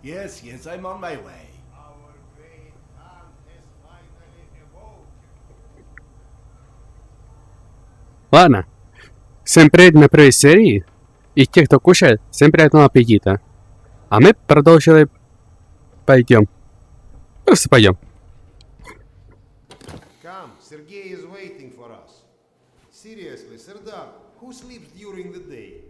Yes, yes, I'm on my way. Our great Khan has finally awoken. Ладно. Всем привет на первой серии. И те, кто кушает, всем приятного аппетита. А мы продолжили... Пойдем. Просто пойдем. Come, Sergei is waiting for us. Seriously, Serdar, who sleeps during the day?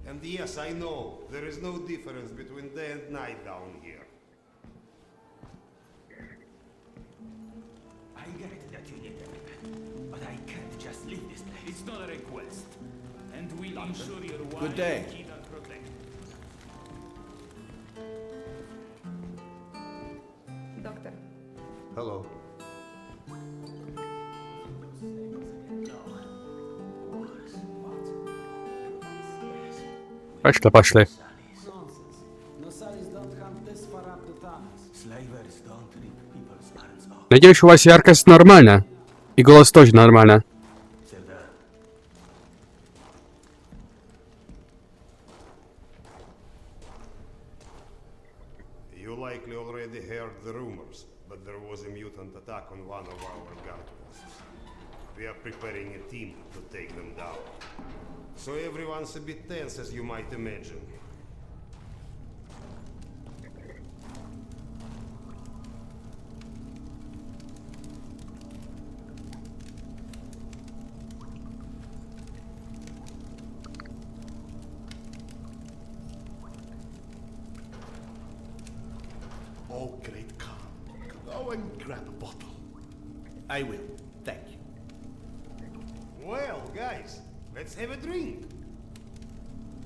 And yes, I know, there is no difference between day and night down here. I get that you need help, but I can't just leave this place. It's not a request, and we'll ensure your wife Good day. and kid are protected. Доктор, Hello. Пошли, пошли. Slavers don't rip people's arms off. Надеюсь, у вас яркость нормально. И голос тоже нормально. Serdar, You likely already heard the rumors, but there was a mutant attack on one of our guard posts. We are preparing a team to take them down. So everyone's a bit tense, as you might imagine. Oh, great Khan. Go and grab a bottle. I will. Thank you. Well, guys, let's have a drink.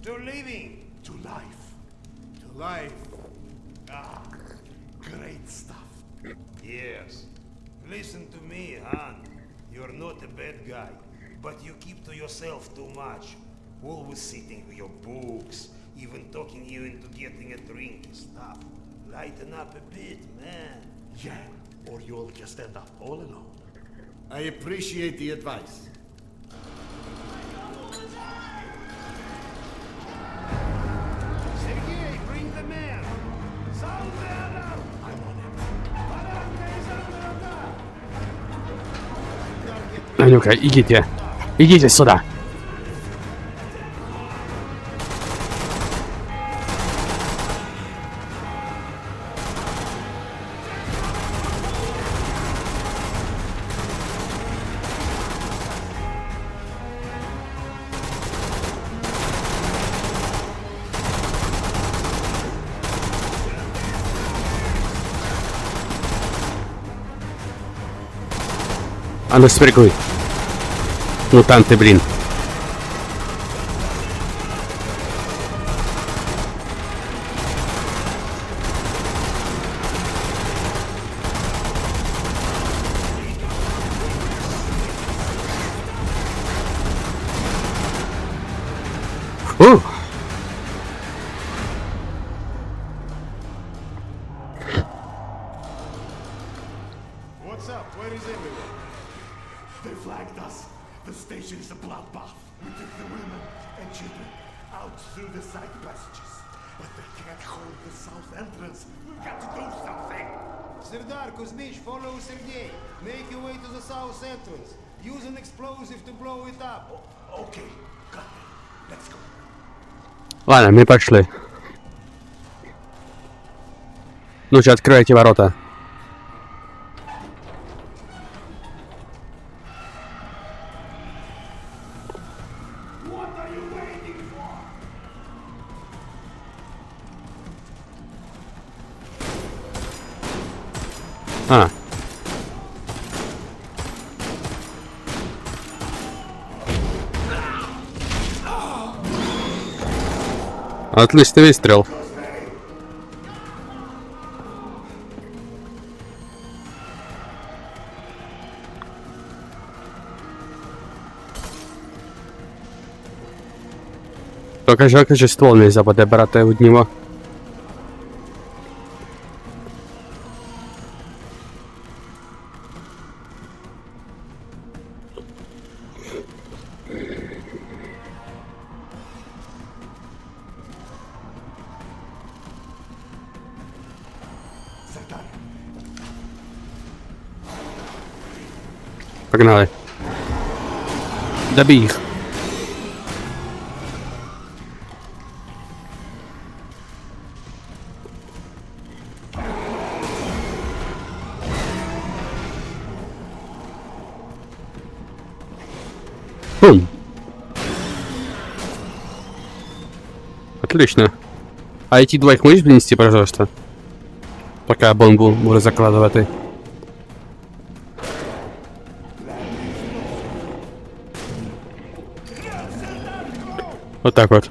To living. To life. To life. Ah, great stuff. Yes. Listen to me, Han. You're not a bad guy, but you keep to yourself too much. Always sitting with your books, even talking you into getting a drink and stuff. Lighten up a bit, man. Yeah, or you'll just end up all alone. I appreciate the advice. Sergei, bring the man. Sound the alarm. I'm on it. Alarm is under attack. А ну-ка, идите. Идите сюда. А ну спрыгивай. Мутанты, блин. Фу. What's up? Where is everyone? They flagged us. The station is a bloodbath. We took the women and children out through the side passages. But they can't hold the south entrance. We've got to do something. Serdar, Kuzmich, follow Sergei. Make your way to the south entrance. Use an explosive to blow it up. Okay, got it. Let's go. Ладно, мы пошли. Ну-ка, откройте ворота. What are you waiting for? А. Отличный выстрел. Только жалко, що ствол нельзя буде брати від нього. Погнали. Добій їх. Бум. Отлично. А эти двоих можешь принести, пожалуйста? Пока бомбу буду закладывать. Вот так вот.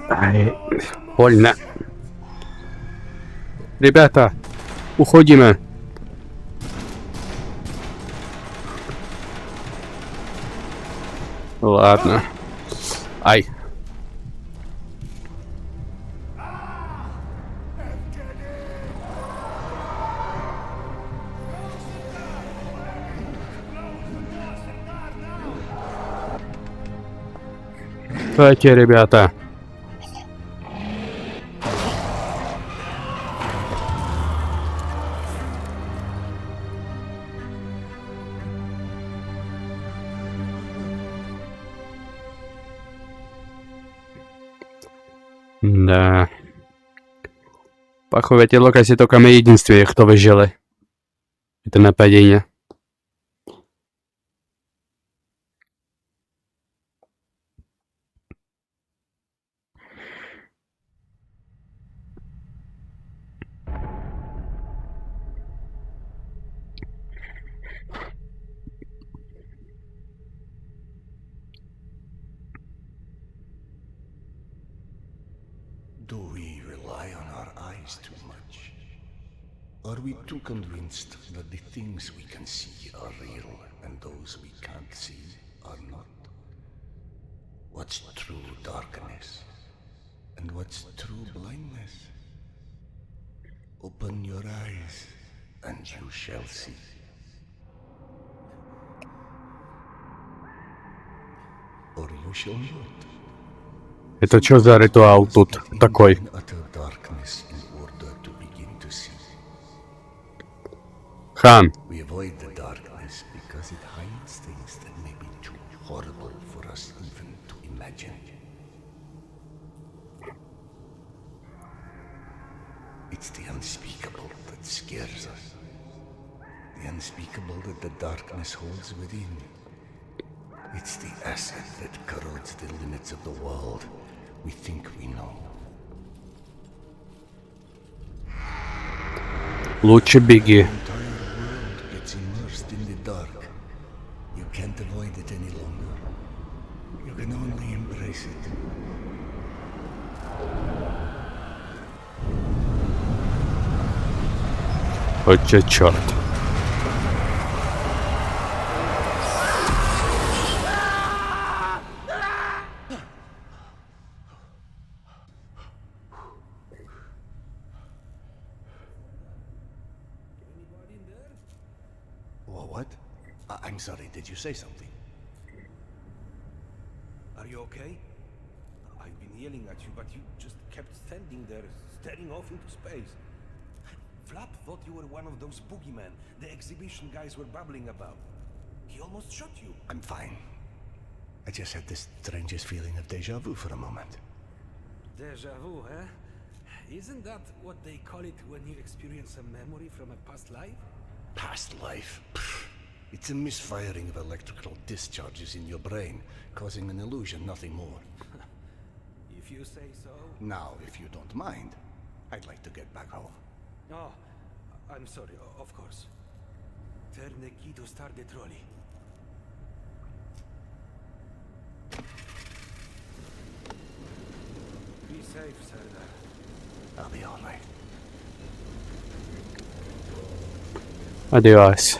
Ай, больно. Ребята, уходим. Ладно. Ай. Давайте, ребята. Да. Похоже, в этой локации только мы единственные, кто выжили. Это нападение. Do we rely on our eyes too much? Are we too convinced that the things we can see are real and those we can't see are not? What's true darkness? And what's true blindness? Open your eyes and you shall see. Or you shall not. Это что за ритуал тут такой? Хан. We avoid the darkness because it hides things that may be too horrible for us even to imagine. It's the unspeakable that scares us. The unspeakable that the darkness holds within. It's the acid that corrodes the limits of the world we think we know. Лучше беги. The entire world gets immersed in the dark. You can't avoid it any longer. You can only embrace it. Вот чё, чёрт. What? I'm sorry, did you say something? Are you okay? I've been yelling at you, but you just kept standing there, staring off into space. Flap thought you were one of those boogeymen the exhibition guys were babbling about. He almost shot you. I'm fine. I just had this strangest feeling of deja vu for a moment. Deja vu, huh? Isn't that what they call it when you experience a memory from a past life? Past life? Pfft. It's a misfiring of electrical discharges in your brain, causing an illusion, nothing more. If you say so. Now, if you don't mind, I'd like to get back home. Oh, I'm sorry, of course. Turn the key to start the trolley. Be safe, Sardar. I'll be all right. Adiós.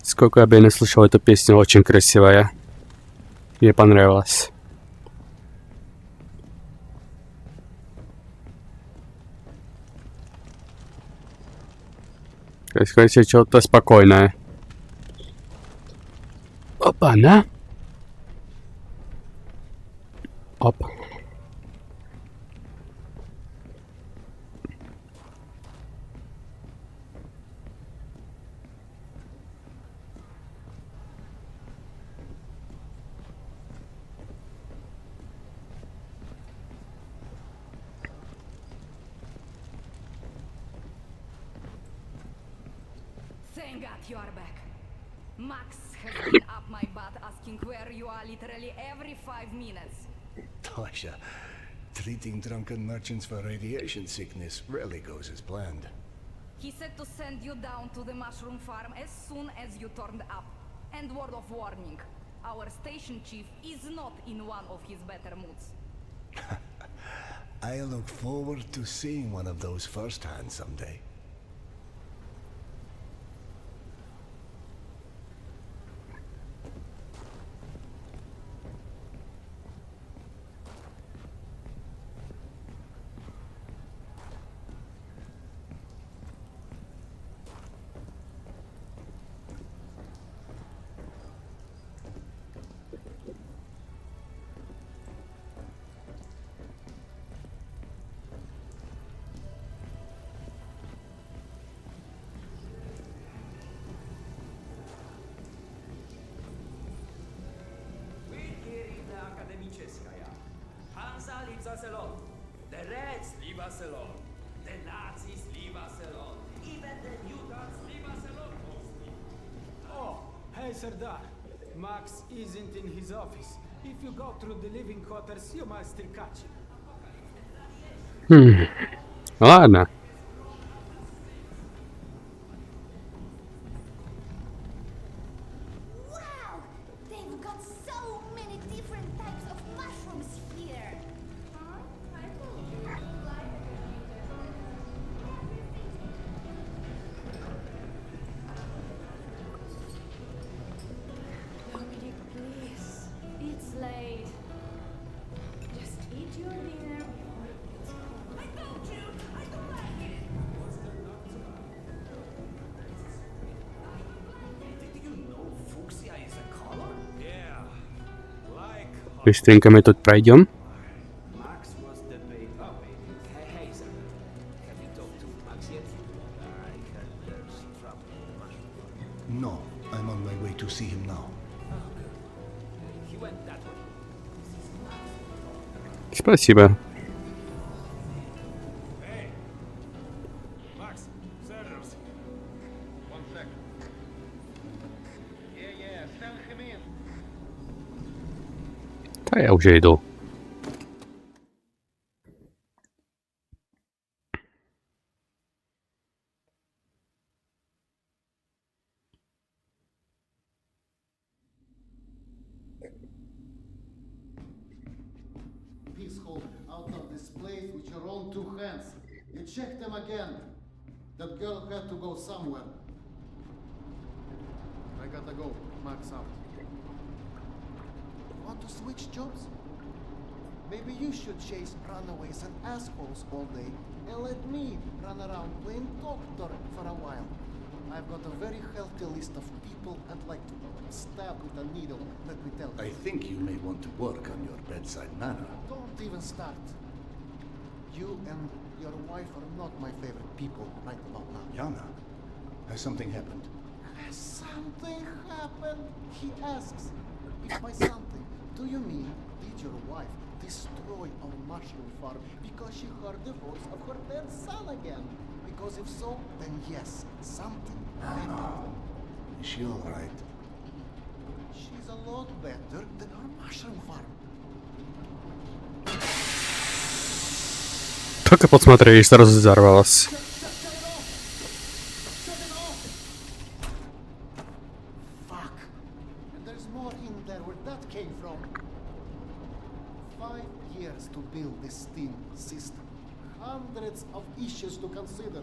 Сколько я бы не слышал эту песню, очень красивая. Мне понравилась. То есть, короче, что-то спокойное. Опа, на. Оп. Thank God you are back. Max has been up my butt asking where you are literally every 5 minutes. Tasha, treating drunken merchants for radiation sickness rarely goes as planned. He said to send you down to the mushroom farm as soon as you turned up. And word of warning, our station chief is not in one of his better moods. I look forward to seeing one of those firsthand someday. Hansa leaves us alone. The Reds leave us alone. The Nazis leave us alone. Even the mutants leave us alone mostly. Oh, hey Serdar. Max isn't in his office. If you go through the living quarters, you might still catch him. Ладно. Wow! They've got so many different types of mushrooms here. Huh? I told you. Dominic, please. It's late. Just eat your dinner before it gets cold. I told you! I don't like it! Did you know fuchsia is a color? Yeah. Like Быстренько мы тут пройдем. Max was the baby. Oh, hey, sir. Have you talked to Max yet? I heard there's trouble in the mushroom farm. No, I'm on my way to see him now. Oh, good. He went that way. Спасибо. Hey! Max, Sanders. One sec. Yeah, send him in. Да я уже иду. Peacehold out of this place with your own two hands. You check them again. That girl had to go somewhere. I gotta go. Max out. Want to switch jobs? Maybe you should chase runaways and assholes all day and let me run around playing doctor for a while. I've got a very healthy list of people I'd like to stab with a needle, let me tell you. I think you may want to work on your bedside manner. Don't even start. You and your wife are not my favorite people right about now. Yana, has something happened? Has something happened? He asks. If by something, do you mean did your wife destroy our mushroom farm because she heard the voice of her dead son again? Because if so, then yes, something happened. Is she all right? She's a lot better than our mushroom farm. Только посмотри, сразу взорвалась. Fuck. And there's more in there where that came from. 5 years to build this steam system. Hundreds of issues to consider.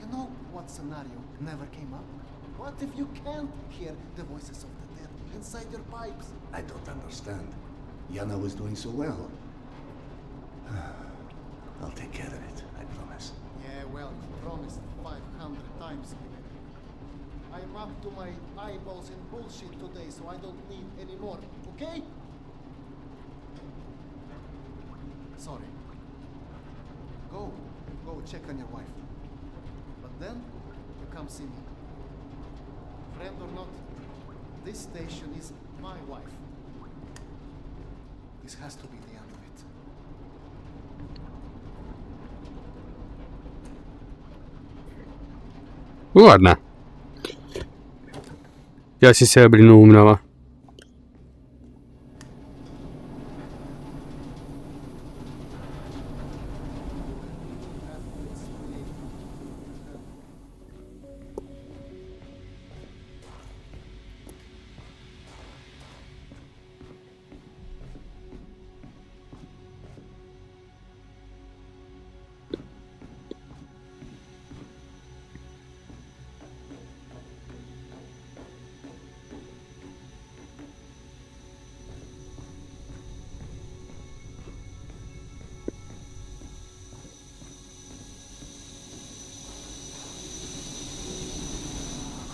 You know what scenario never came up? What if you can't hear the voices of the dead inside your pipes? I don't understand. Yana was doing so well. I'll take care of it, I promise. Yeah, well, you promised 500 times. I'm up to my eyeballs in bullshit today, so I don't need any more, okay? Sorry. Go check on your wife. But then, you come see me. Friend or not, this station is my wife. This has to be the end of it. Ладно. Я себя, блин, умного.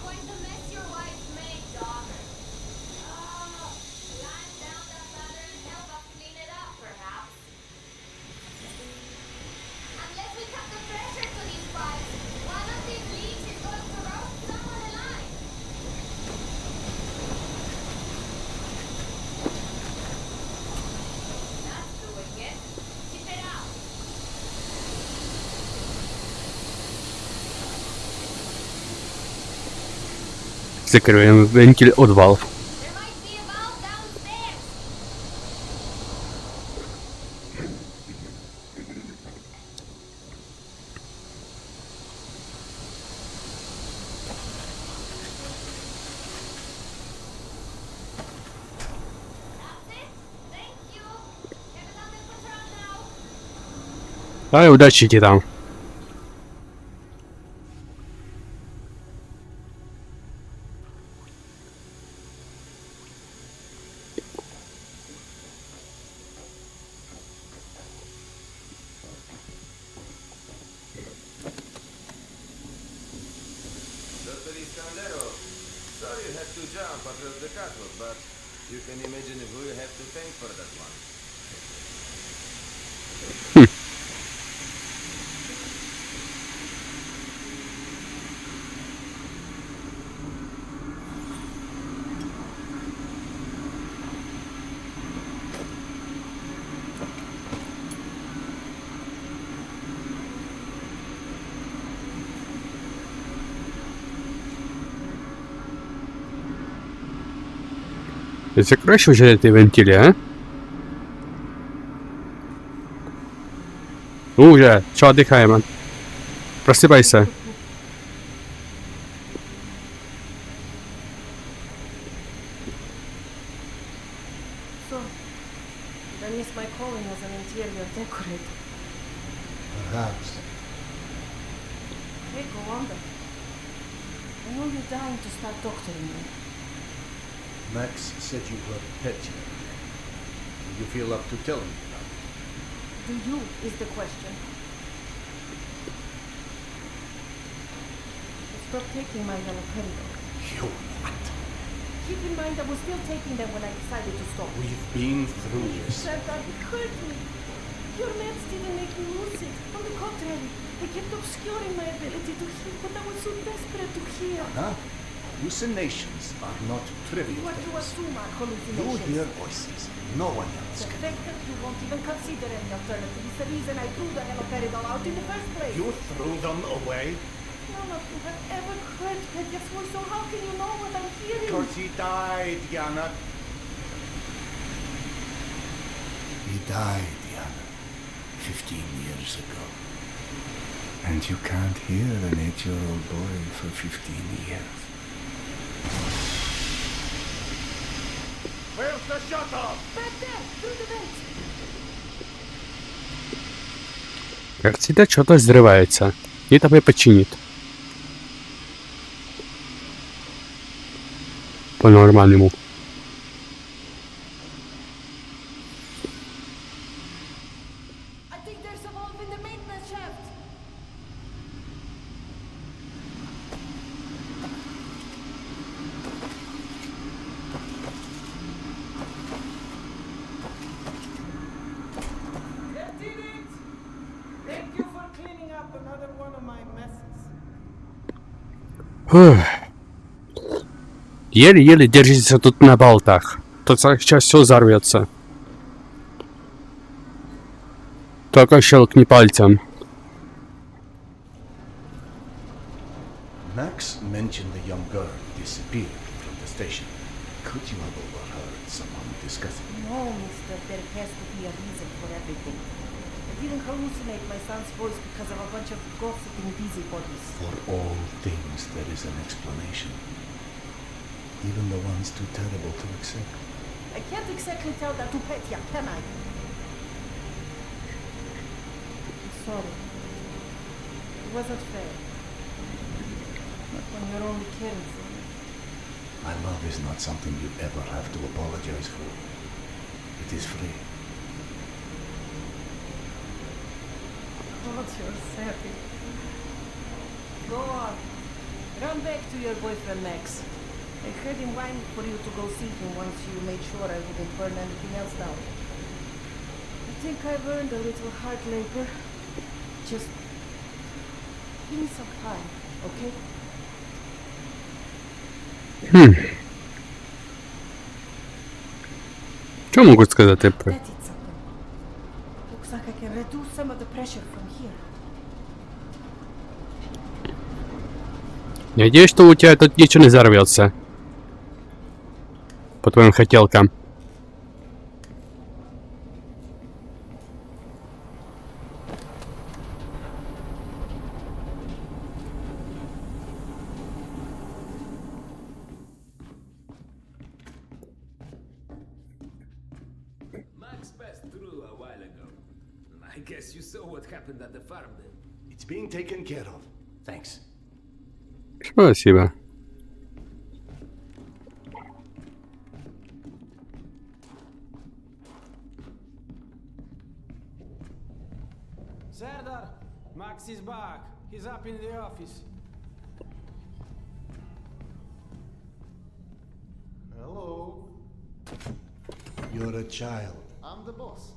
Quite the mess your wife made, Doc. Climb down that ladder and help us clean it up, perhaps. Unless we cut the pressure to these pipes, one of these leaks is going to roast someone alive. That's doing it. Keep it up. Закрываем вентиль от valve. There might be a valve downstairs. That's it. Thank you. Have it under control now. Ай, удачи тебе там. Dr. Iskandero, sorry you had to jump across the catwalk, but you can imagine who you have to thank for that one. Закрой уже эти вентили, а? Уже, что отдыхаем, а? Просыпайся. So, did I miss my calling as an interior decorator? Perhaps. Hey, go on then. I know you're dying to start doctoring me. Max said you were a pet yesterday. Do you feel up to telling me about it? Do you is the question. Stop taking my haloperidol. You what? Keep in mind I was still taking them when I decided to stop. We've been through You this. said that it hurt me. Your meds didn't make me lucid. On the contrary, they kept obscuring my ability to hear what I was so desperate to hear. Huh? Hallucinations are not trivial What you things. assume are You hallucinations. hear voices. No one else The can. fact that you won't even consider any alternative is the reason I threw the haloperidol out in the first place. You threw them away? None of you have ever heard Petya's voice, so how can you know what I'm hearing? Because he died, Yana. He died, Yana. 15 years ago. And you can't hear an 8-year-old boy for 15 years. Where's the shuttle? Back there, through the vent. Как всегда, что-то взрывается. И это починит. по-нормальному. I think there's a valve in the maintenance shaft. That did it! Thank you for cleaning up another one of my messes. Еле-еле держится тут на болтах. Тут сейчас все взорвется. Только щелкни пальцем. Max mentioned the young girl disappeared from the station. Could you have overheard someone discussing? No, mister, there has to be a reason for everything. I didn't hallucinate my son's voice because of a bunch of gossiping busybodies. For all things, there is an explanation. Even the ones too terrible to accept. I can't exactly tell that to Petya, can I? I'm sorry. It wasn't fair. Not when you're only caring for me. My love is not something you ever have to apologize for. It is free. God, you're savage. Go on. Run back to your boyfriend, Max. I heard him whining for you to go see him once you made sure I wouldn't burn anything else down. I think I've earned a little hard labor. Just give me some time, okay? Что могут сказать? That did something. Looks like I can reduce some of the pressure from here. Надеюсь, что у тебя тут ничего не взорвется. По твоим хотелкам. Max passed through a while ago. I guess you saw what happened at the farm then. It's being taken care of. Thanks. Спасибо. Serdar, Max is back. He's up in the office. Hello. You're a child. I'm the boss.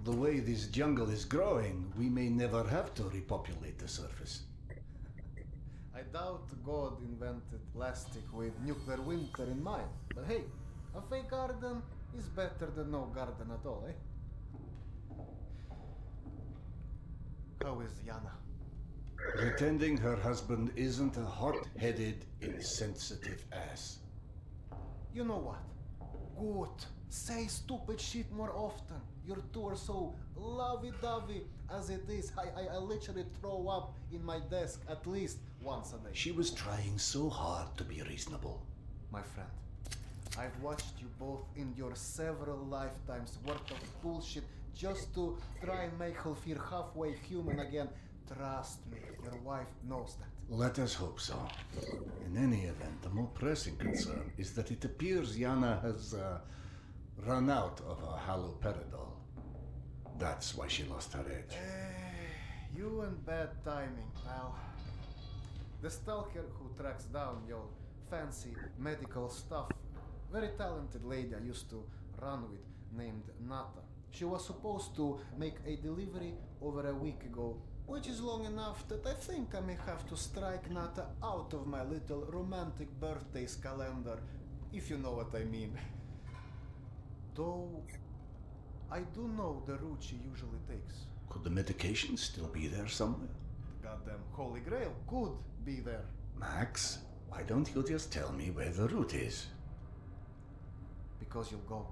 The way this jungle is growing, we may never have to repopulate the surface. I doubt God invented plastic with nuclear winter in mind. But hey, a fake garden is better than no garden at all, eh? How is Yana? Pretending her husband isn't a hot-headed, insensitive ass. You know what? Good. Say stupid shit more often. Your two are so lovey-dovey as it is. I literally throw up in my desk at least once a day. She was trying so hard to be reasonable. My friend, I've watched you both endure several lifetimes worth of bullshit just to try and make her feel halfway human again. Trust me, your wife knows that. Let us hope so. In any event, the more pressing concern is that it appears Yana has run out of her haloperidol. That's why she lost her edge. You and bad timing, pal. The stalker who tracks down your fancy medical stuff, very talented lady I used to run with named Nata. She was supposed to make a delivery over a week ago, which is long enough that I think I may have to strike Nata out of my little romantic birthdays calendar, if you know what I mean. Though, I do know the route she usually takes. Could the medication still be there somewhere? The goddamn Holy Grail could be there. Max, why don't you just tell me where the route is? Because you'll go.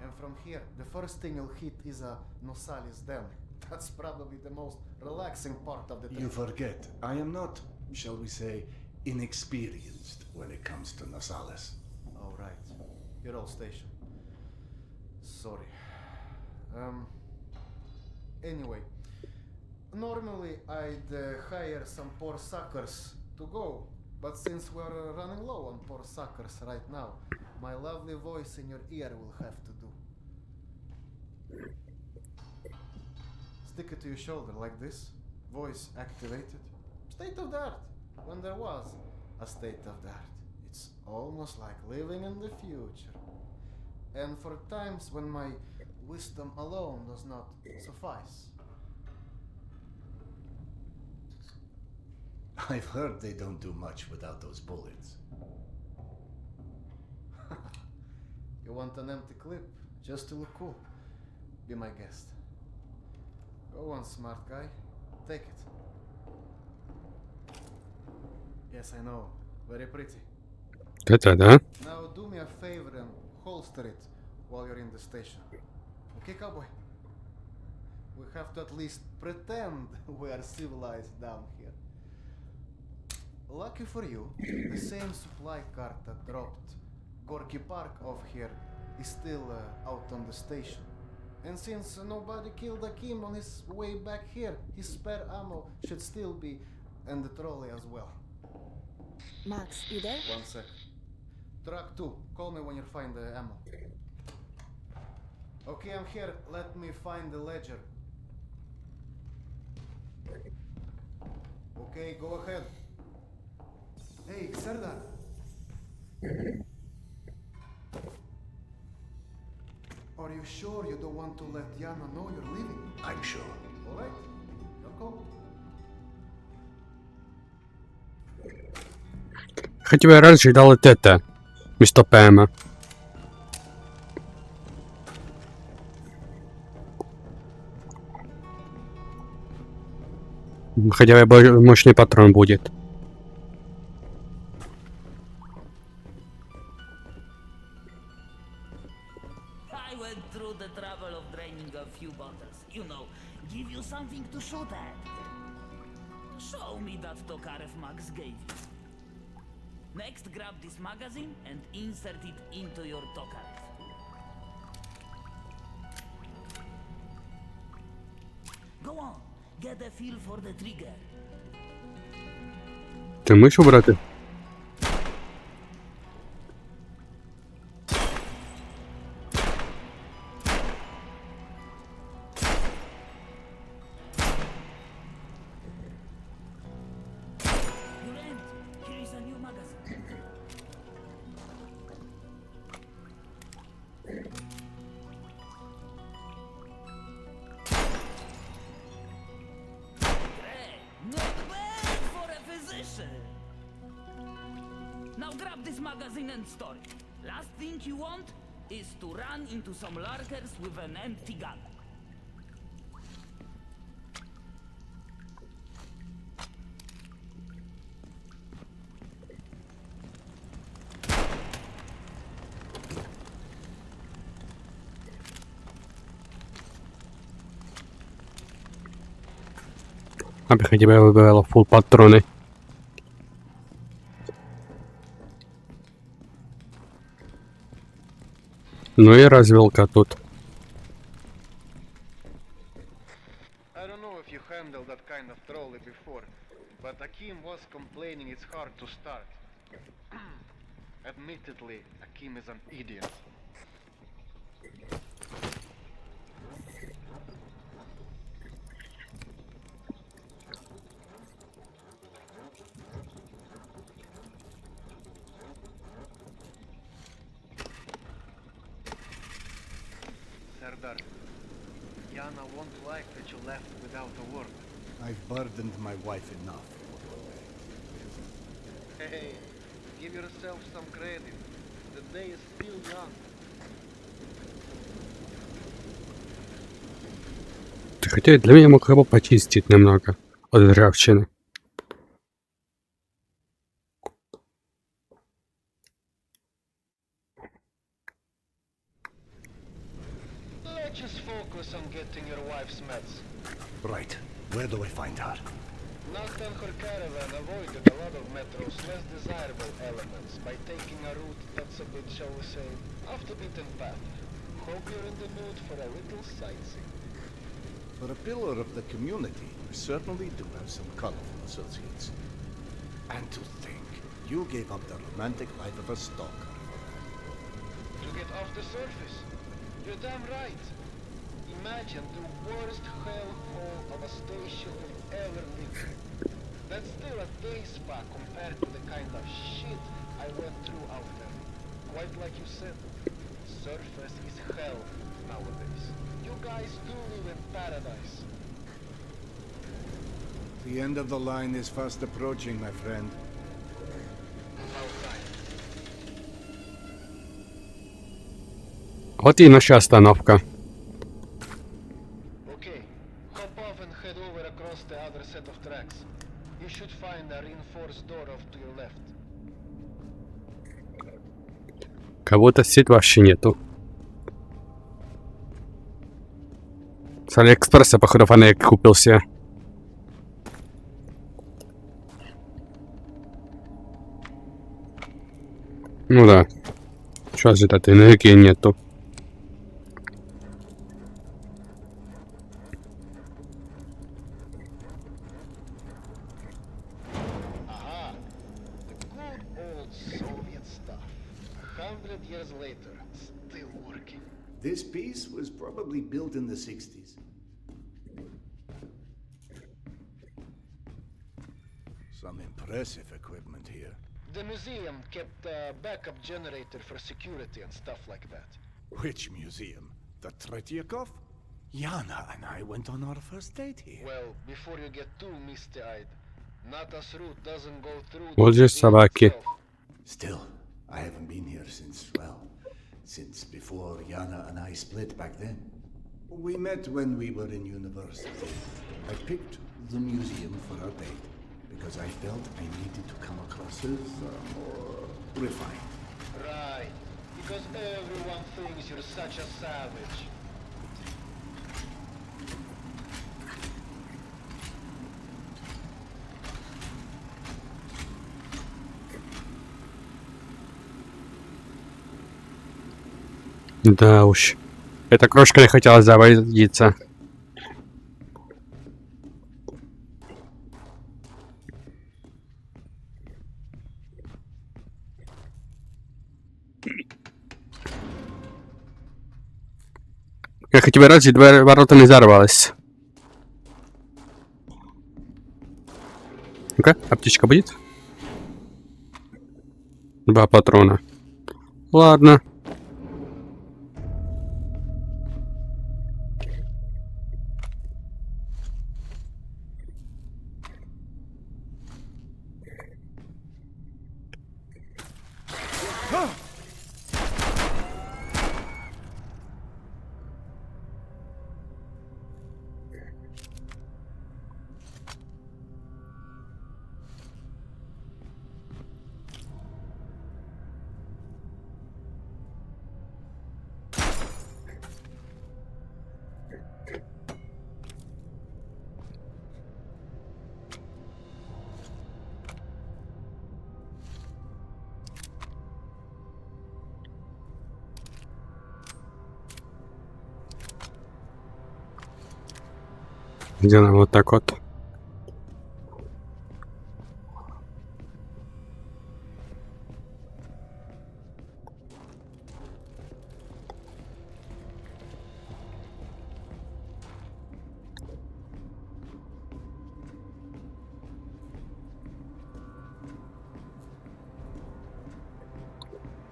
And from here, the first thing you'll hit is a Nosali's den. That's probably the most relaxing part of the trip. You forget, I am not, shall we say, inexperienced when it comes to Nasales. Oh, right. Your old station. Sorry. Anyway, Normally, I'd hire some poor suckers to go, but since we're running low on poor suckers right now, my lovely voice in your ear will have to do. Stick it to your shoulder like this, voice activated. State of the art, when there was a state of the art. It's almost like living in the future. And for times when my wisdom alone does not suffice. I've heard they don't do much without those bullets. You want an empty clip, just to look cool? Be my guest. Go on, smart guy. Take it. Yes, I know. Very pretty. Да-да-да. Now do me a favor and holster it while you're in the station. Okay, cowboy? We have to at least pretend we are civilized down here. Lucky for you, the same supply cart that dropped Gorky Park off here is still out on the station. And since nobody killed Akim on his way back here, his spare ammo should still be in the trolley as well. Max, you there? 1 sec. Truck 2, call me when you find the ammo. Okay, I'm here. Let me find the ledger. Okay, go ahead. Hey, Serdar. Are you sure you don't want to let Yana know you're leaving? I'm sure. Alright, your call. Хотя бы раньше дал вот это. Вместо ПМа. Хотя бы мощный патрон будет. I went through the trouble of draining a few bottles. You know, give you something to shoot at. Show me that Tokarev Max gave you. Next, grab this magazine and insert it into your Tokarev. Go on, get a feel for the trigger. Ти миш обрати? Your end. Here is a new magazine. Great. Not bad for a physician. Now grab this magazine and store it. Last thing you want is to run into some lurkers with an empty gun. Аби хотя бы выбивало фул патроны. Ну и развелка тут. I don't know if you handled that kind of trolley before, but Akim was complaining it's hard to start. Admittedly, Akim is an idiot. Serdar, Yana won't like that you left without a word. I've burdened my wife enough. Hey, give yourself some credit. The day is still young. Хотя для меня мог его почистить немного от ржавчины. Let's just focus on getting your wife's meds. Right. Where do I find her? Knocked on her caravan avoided a lot of Metro's less desirable elements by taking a route that's a bit, shall we say, off the beaten path. Hope you're in the mood for a little sightseeing. For a pillar of the community, you certainly do have some colorful associates. And to think, you gave up the romantic life of a stalker. To get off the surface. You're damn right. Imagine the worst hellhole of a station you've ever lived in. That's still a day spa compared to the kind of shit I went through out there. Quite like you said, surface is hell nowadays. You guys do live in paradise. The end of the line is fast approaching, my friend. Outside. От і наша остановка. Okay, hop off and head over across the other set of tracks. You should find a reinforced door off to your left. Кого-то сеть вообще нету. С Алиэкспресса, походу, фонарик купил себе. Ну да. Что же это, энергии нету. Aha! The good old Soviet stuff. 100 years later, still working. This piece was probably built in the 60s. Some impressive equipment here. The museum kept a backup generator for security and stuff like that. Which museum? The Tretiakov? Yana and I went on our first date here. Well, before you get too misty-eyed, Nata's route doesn't go through Вот же museum собаки. itself. Still, I haven't been here since, well, since before Yana and I split back then. We met when we were in university. I picked the museum for our date because I felt I needed to come across as more refined. Right. Because everyone thinks you're such a savage. Да уж. Эта крошка не хотела заводиться. Как у тебя разве ворота не взорвалась? Ну-ка, аптечка будет? 2 патрона. Ладно. Сделаем вот так вот.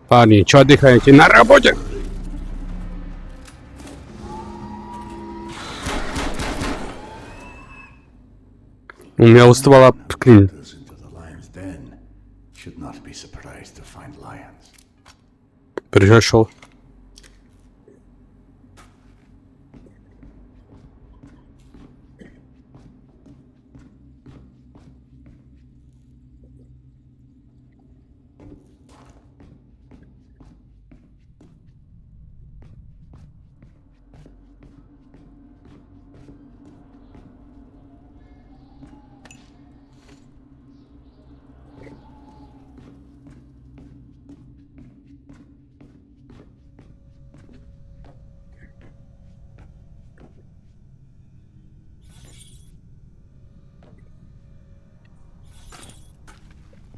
Парни, чё отдыхаете? На работе! У меня у ствола клин. Пришел.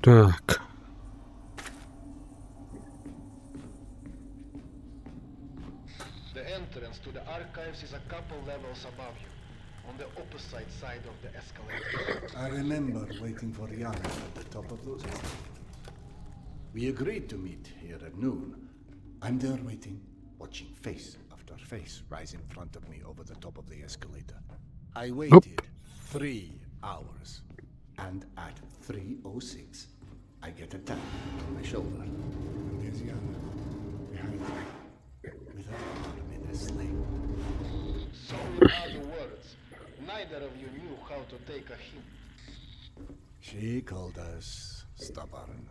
Так. The entrance to the archives is a couple levels above you, on the opposite side of the escalator. I remember waiting for Yana at the top of those stairs. We agreed to meet here at noon. I'm there waiting, watching face after face rise in front of me over the top of the escalator. I waited 3 hours. And at 3:06, I get a tap on my shoulder. And there's Yana behind me, with her arm in a sling. So in other words, neither of you knew how to take a hint. She called us stubborn.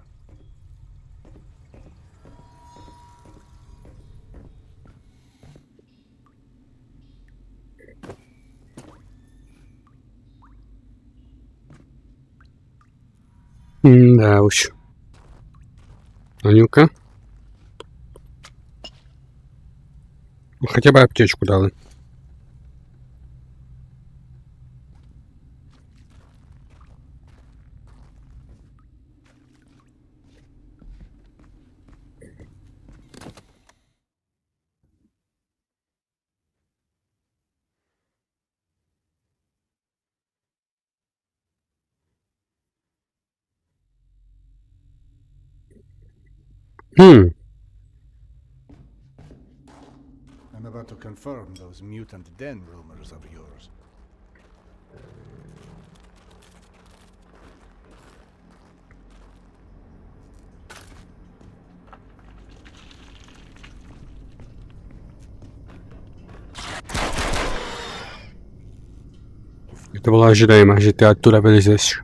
Да уж. А ну-ка. Хотя бы аптечку дали. I'm about to confirm those mutant den rumors of yours. Это было ожидаемо, что ты оттуда вылезешь.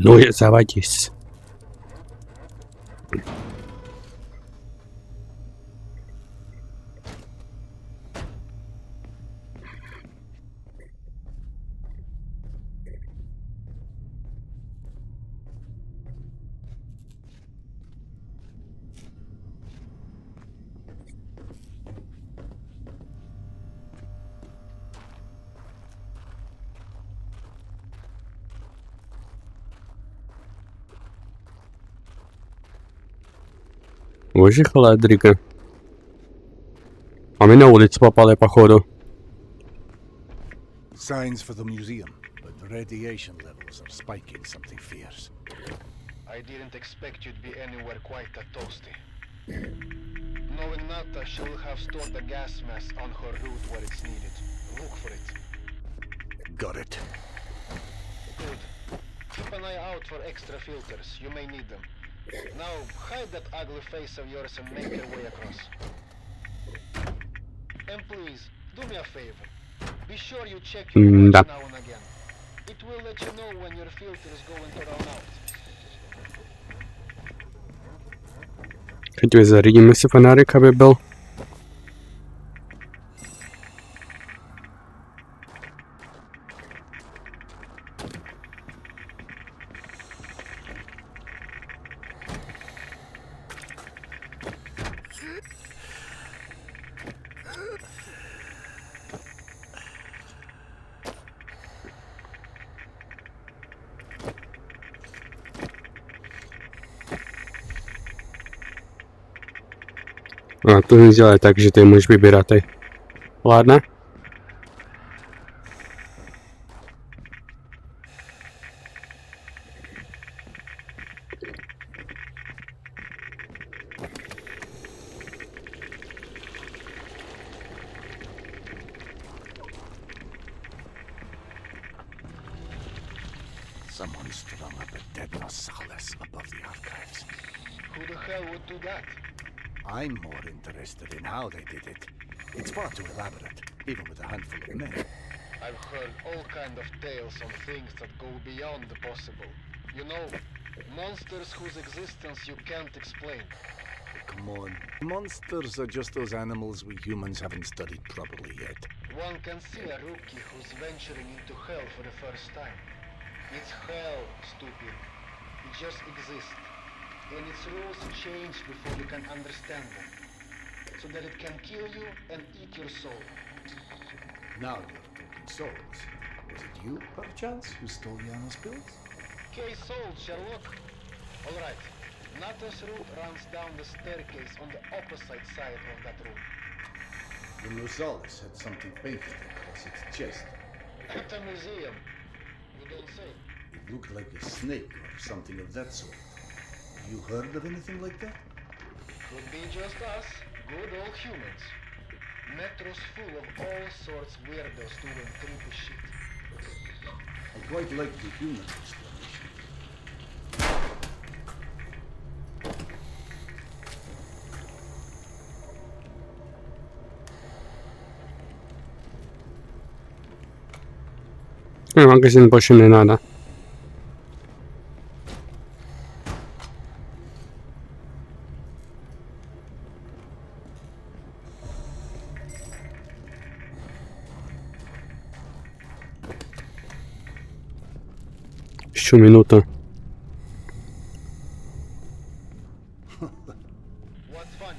Ну и заводись. Выехала Дрика. А мы на улицу попали, походу. Signs for the museum, but the radiation levels are spiking something fierce. I didn't expect you'd be anywhere quite that toasty. Knowing Nata, she will have stored the gas mask on her route where it's needed. Look for it. Got it. Good. Keep an eye out for extra filters. You may need them. Now, hide that ugly face of yours and make your way across. And please, do me a favor. Be sure you check your watch now and again. It will let you know when your filter is going to run out. Хоть зарядим, если фонарик бы был. А, тут нельзя так же, ты можешь выбирать. Ладно. Someone strung up a dead Nossalis above the archives. Who the hell would do that? I'm more interested in how they did it. It's far too elaborate, even with a handful of men. I've heard all kind of tales on things that go beyond the possible. You know, monsters whose existence you can't explain. Come on. Monsters are just those animals we humans haven't studied properly yet. One can see a rookie who's venturing into hell for the first time. It's hell, stupid. It just exists. And its rules change before you can understand them. So that it can kill you and eat your soul. Now you're talking souls. Was it you, perchance, who stole Yana's pills? Case solved, Sherlock. Alright. Natas route runs down the staircase on the opposite side of that room. The Nossalis had something painted across its chest. At a museum. You don't say. It looked like a snake or something of that sort. You heard of anything like that? Could be just us, good old humans. Metro's full of all sorts weirdos doing creepy shit. I quite like the human explanation. Магазин больше не надо. Еще минута. What's funny?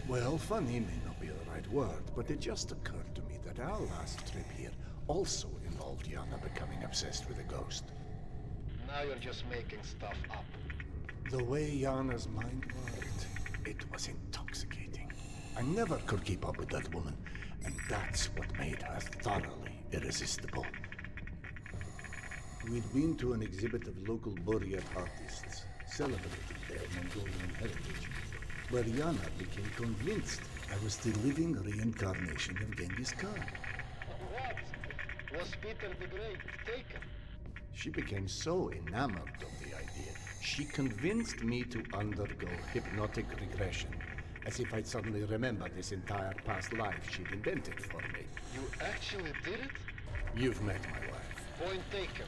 Well, funny may not be the right word, but it just occurred to me that our last trip here also involved Yana becoming obsessed with a ghost. Now you're just making stuff up. The way Yana's mind worked, it was intoxicating. I never could keep up with that woman, and that's what made her thoroughly irresistible. We'd been to an exhibit of local Buryat artists, celebrating their Mongolian heritage, where Yana became convinced I was the living reincarnation of Genghis Khan. What? Was Peter the Great taken? She became so enamored of the idea, she convinced me to undergo hypnotic regression, as if I'd suddenly remember this entire past life she'd invented for me. You actually did it? You've met my wife. Point taken.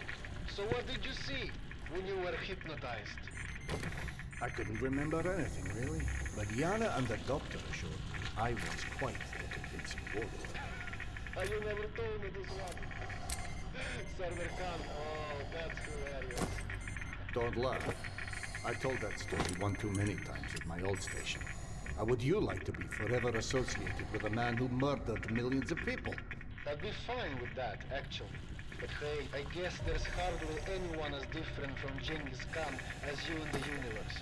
So what did you see when you were hypnotized? I couldn't remember anything, really. But Yana and the doctor assured me I was quite the convincing warlord. You never told me this one. Server Khan, oh, that's hilarious. Don't laugh. I told that story one too many times at my old station. How would you like to be forever associated with a man who murdered millions of people? I'd be fine with that, actually. But hey, I guess there's hardly anyone as different from Genghis Khan as you in the universe.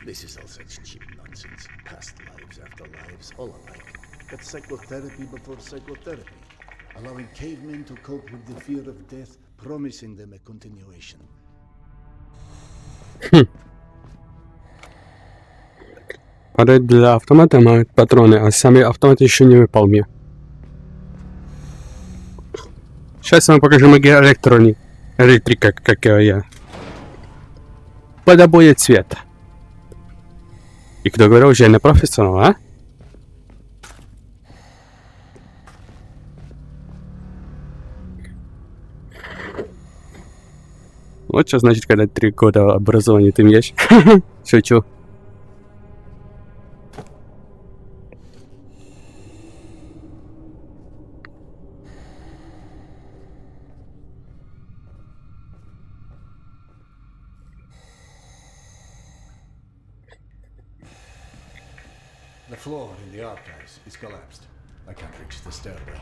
This is all such cheap nonsense. Past lives after lives, all alike. That's psychotherapy before psychotherapy. Allowing cavemen to cope with the fear of death, promising them a continuation. Порой для автомата мают патроны, а сами автоматы еще не выпал мне. Сейчас я вам покажу магию электрика, как я. Под обои цвета. И кто говорил, уже не профессионал, а? Вот что значит, когда 3 года образования ты имеешь. Шучу. The floor in the archives is collapsed. I can't reach the stairwell.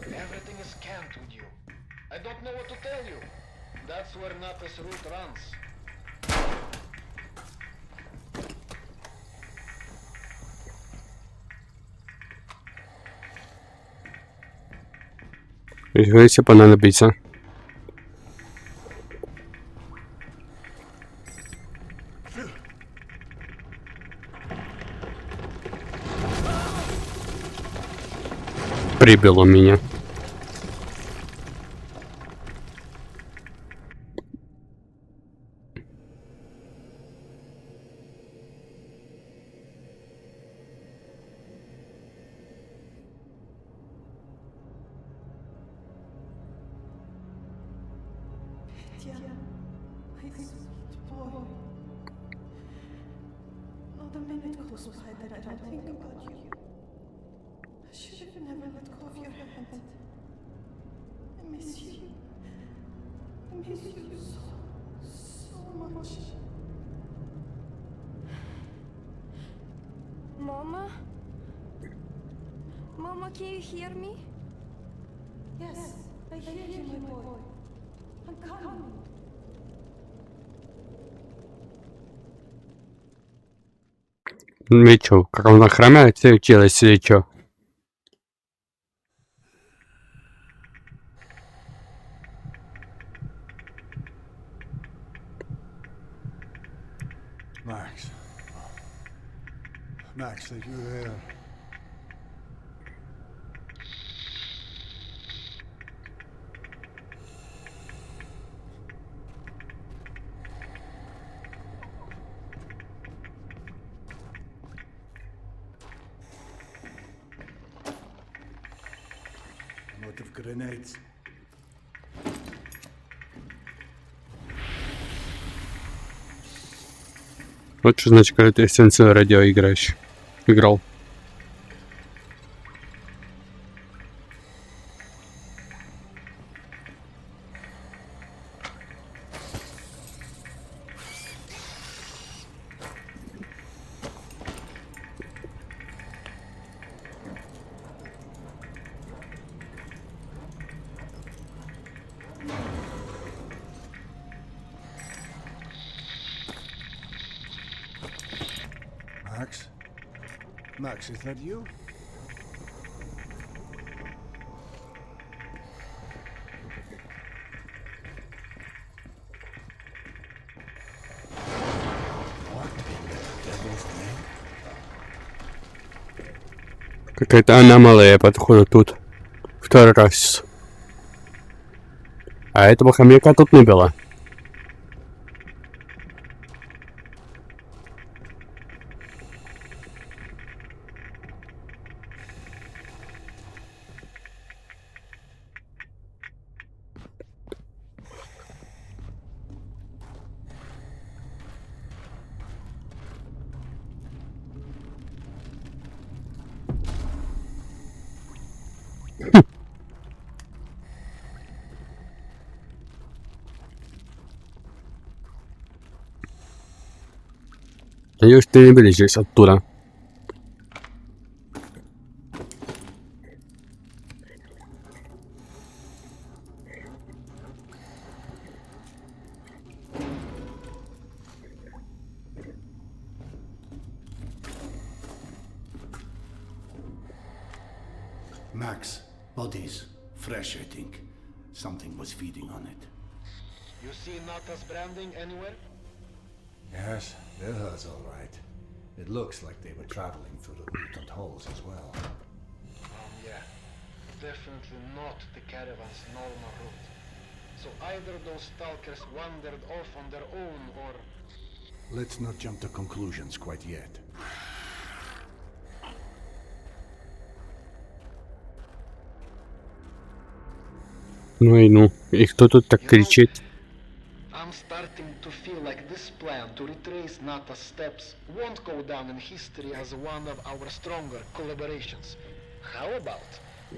Everything is scanned with you. I don't know what to tell you. That's where Natas route runs. Если понадобится. Прибило меня. Mitya, my sweet boy. Not a minute goes by that I don't think about you. I should have never let go of your hand. I miss you. I miss you so much. Mama? Mama, can you hear me? Yes, I hear you, my boy. I'm coming. Вы чё, как он охраняется училась или чё? Max. Max, are you there? Out of grenades. Вот что значит, когда ты эссенцию радио играешь. Играл. Max? Max, is that you? What in the devil's name? Какая-то аномалия, подходу, тут. Второй раз. А этого хомяка тут не было. Надеюсь, ты не вылезешь оттуда. Max, bodies. Fresh, I think. Something was feeding on it. You see Nata's branding anywhere? Yes, they're hers all right. It looks like they were traveling through the mutant holes as well. Yeah. Definitely not the caravan's normal route. So either those stalkers wandered off on their own or... Let's not jump to conclusions quite yet. Ну и ну. И кто тут так кричит? I'm starting to feel like this plan to retrace Nata's steps won't go down in history as one of our stronger collaborations. How about,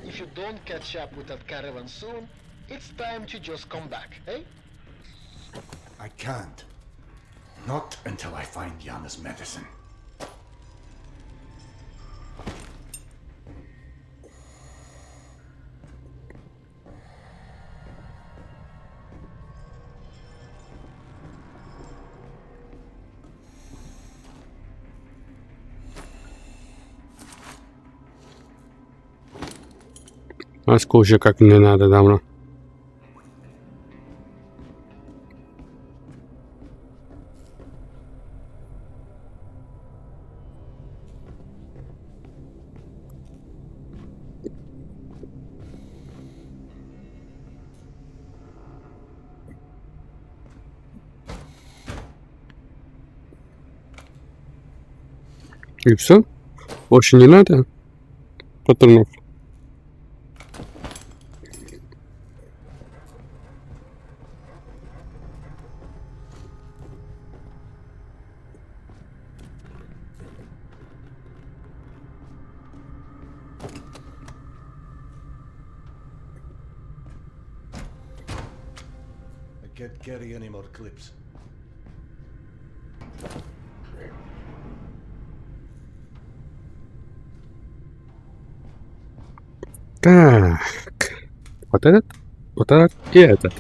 if you don't catch up with that caravan soon, it's time to just come back, eh? I can't. Not until I find Yana's medicine. Маску уже как не надо давно. И все? Больше не надо патронов. can't carry any more clips. Так. Вот этот и этот.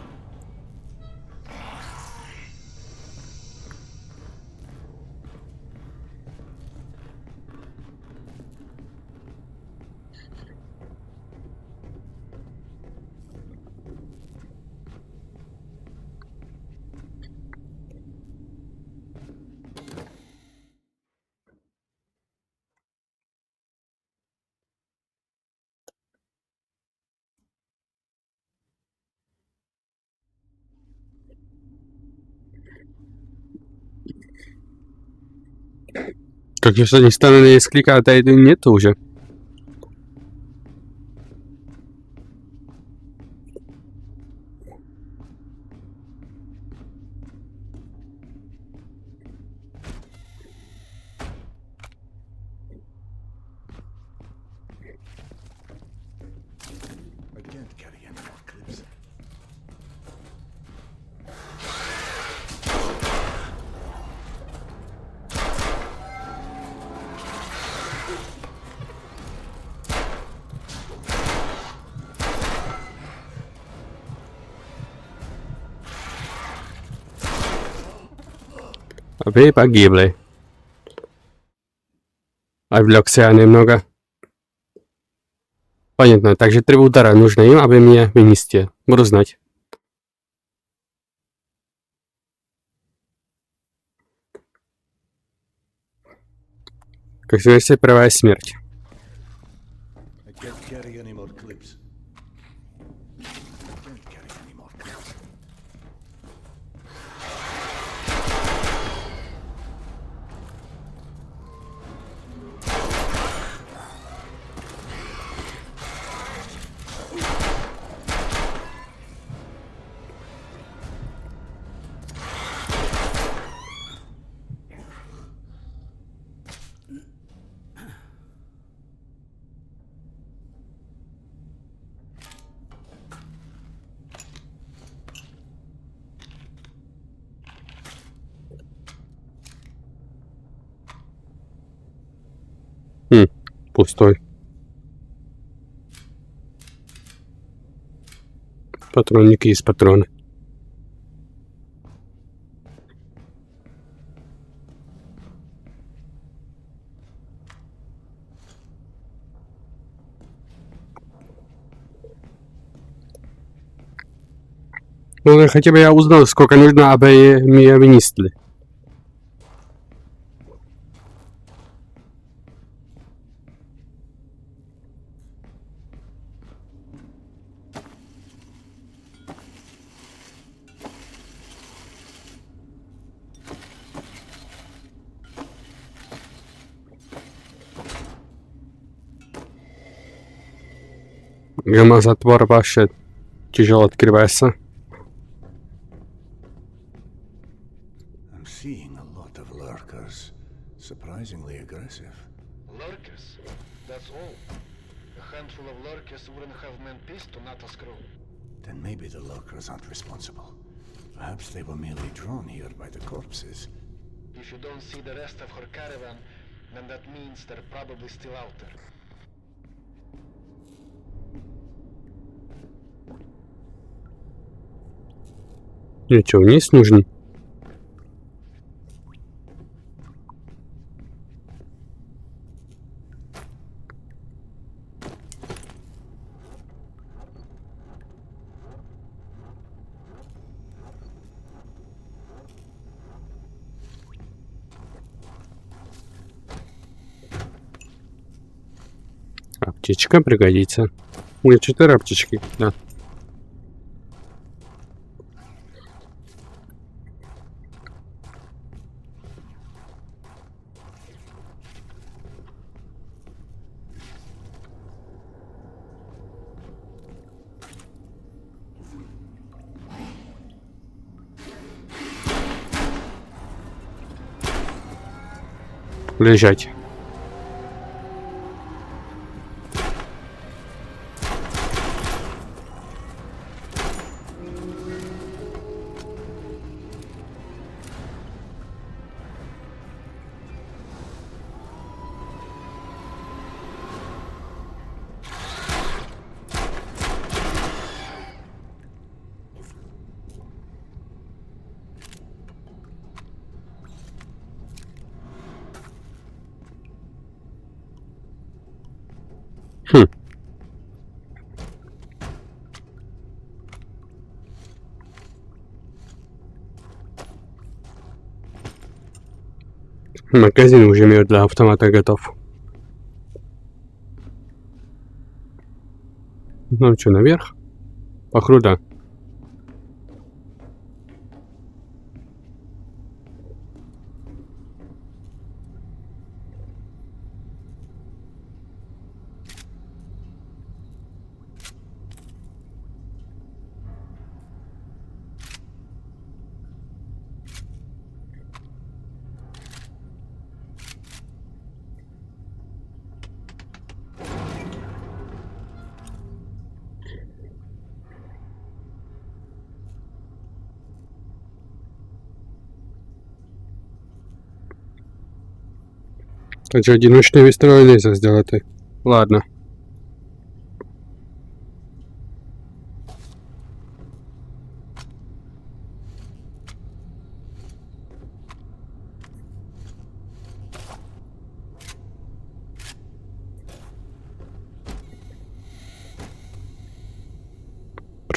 Как ни с одной стороны, если клика нет уже. I can't carry any more clips. Вы погибли. Отвлекся я немного. Понятно, также 3 удара нужно им, aby меня вынести. Буду знать. Как версия, первая смерть. I can't carry any more clips. I can't carry any more clips. Пустой. Патронники из патрона. Ну, хотя бы я узнал, сколько нужно, aby меня вынесли. Громозатвор вообще тяжело открывается. I'm seeing a lot of lurkers. Surprisingly aggressive. Lurkers? That's all. A handful of lurkers wouldn't have meant peace to not a screw. Then maybe the lurkers aren't responsible. Perhaps they were merely drawn here by the corpses. If you don't see the rest of her caravan, then that means they're probably still out there. Ну что, вниз нужно? Аптечка пригодится. У меня 4 аптечки, да. Лежать. Хм. Магазин уже имею для автомата готов. Ну что, наверх? Походу, да. Отже, одиночний відстріл нельзя сделать. Ладно.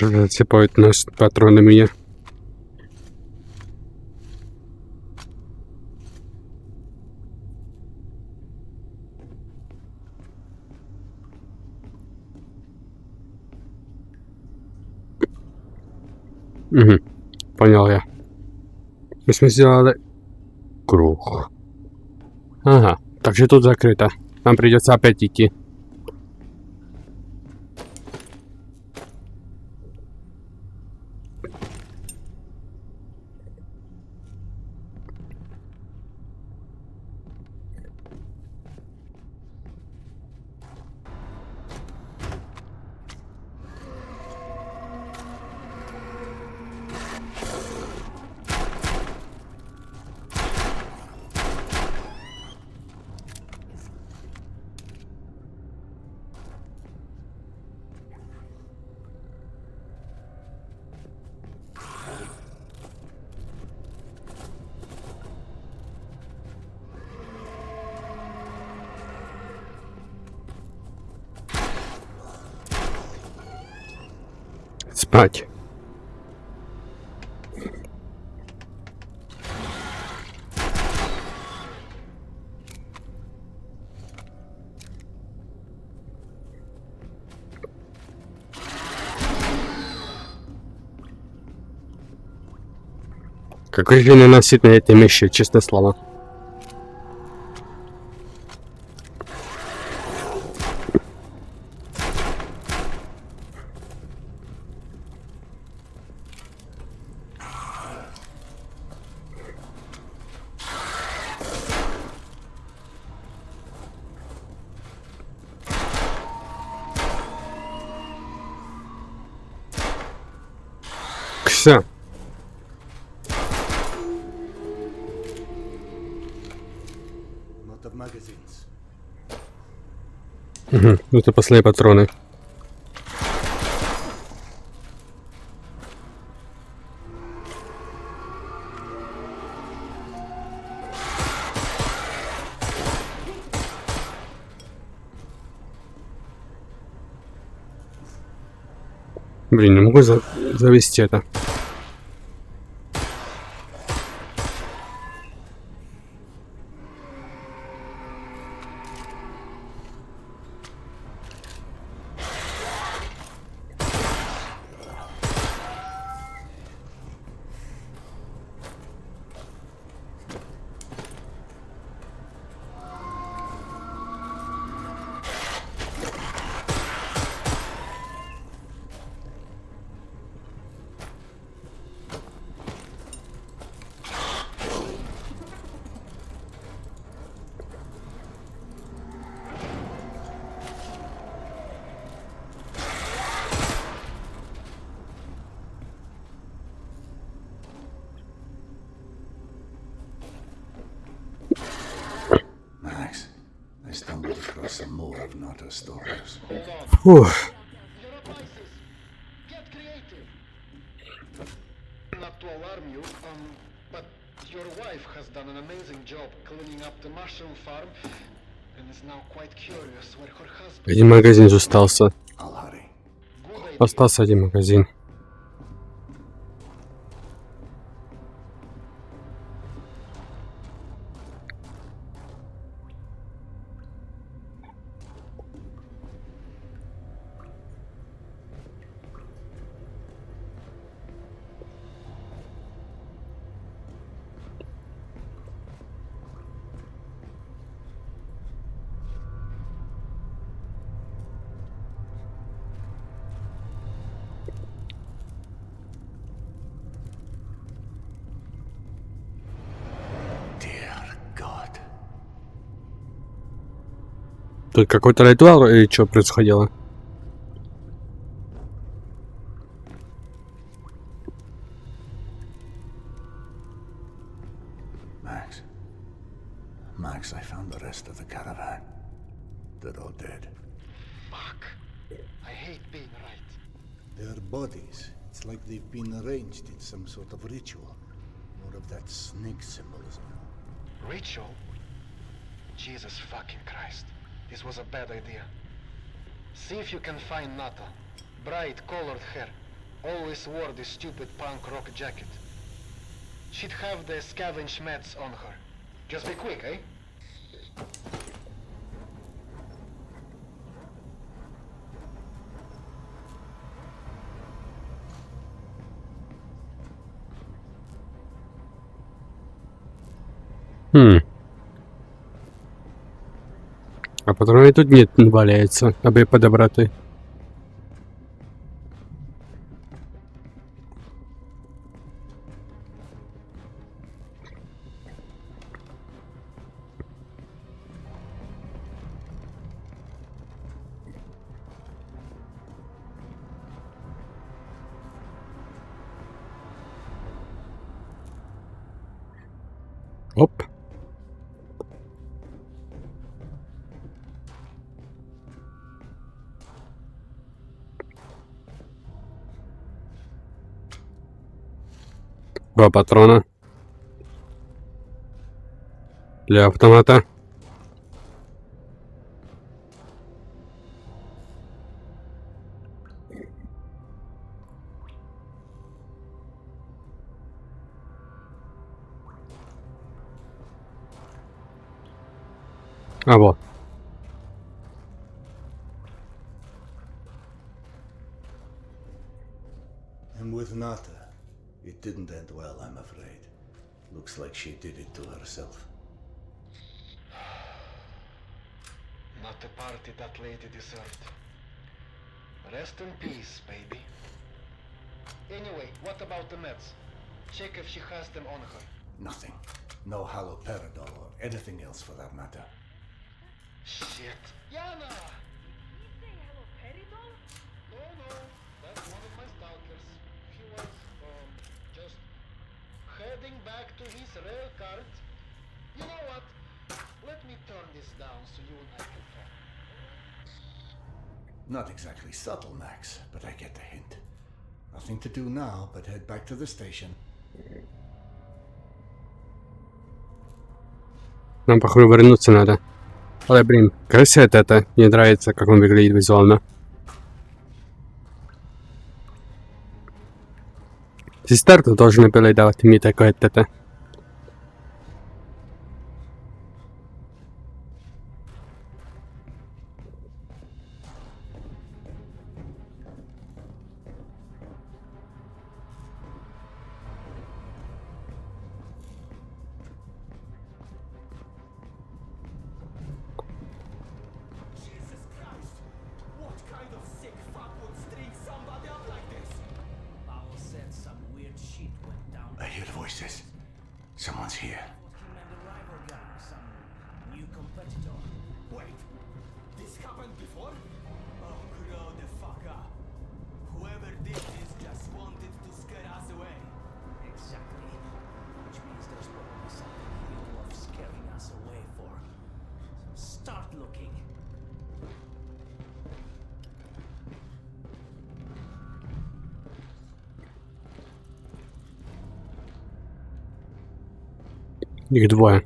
Засыпают нас патроны меня. Угу. Понял я. Мы сделали круг. Ага. Так же тут закрыто. Нам придется опять идти. Спать. Какой же ненасытный это вещи, честное слово. Все. Lot of magazines. Угу. Это последние патроны. Блин, не могу завести это. Nice. I stumbled across some more of Nato's stores. Фух. Get creative. Not to alarm you, but your wife has done an amazing job cleaning up the mushroom farm. and is now quite curious where her husband Один магазин же остался. I'll hurry. Good idea. Остался один магазин. Dear God. Тут какой-то ритуал или что происходило? Max, I found the rest of the caravan. They're all dead. Fuck. I hate being right. Their bodies, it's like they've been arranged in some sort of ritual. More of that snake symbolism. Rachel? Jesus fucking Christ. This was a bad idea. See if you can find Nata. Bright colored hair. Always wore this stupid punk rock jacket. She'd have the scavenge meds on her. Just be quick, eh? А патроны тут нет, валяется, аби подобрати. Оп. Два патрона. Для автомата. А вот. And with Nata, it didn't end well, I'm afraid. Looks like she did it to herself. Not the party that lady deserved. Rest in peace, baby. Anyway, what about the meds? Check if she has them on her. Nothing. No haloperidol or anything else for that matter. Shit. Yana! No, that's one of my stalkers. He was, just heading back to his rail cart. You know what? Let me turn this down so you and I can talk. Not exactly subtle, Max, but I get the hint. Nothing to do now but head back to the station. Нам, похоже, вернуться надо. Але, блин, красиво это. Мне нравится, как он выглядит визуально. Си старта должны были давать мне такое это. Jesus Christ! What kind of sick fuck would string somebody up like this? Paul said some weird shit went down. I hear voices. Someone's here. Fucking the rival gang, some new competitor. Wait, this happened before? Oh, grow the fuck up. Whoever did this just wanted to scare us away. Exactly. Which means there's probably something real worth scaring us away for. Start looking. Их двое.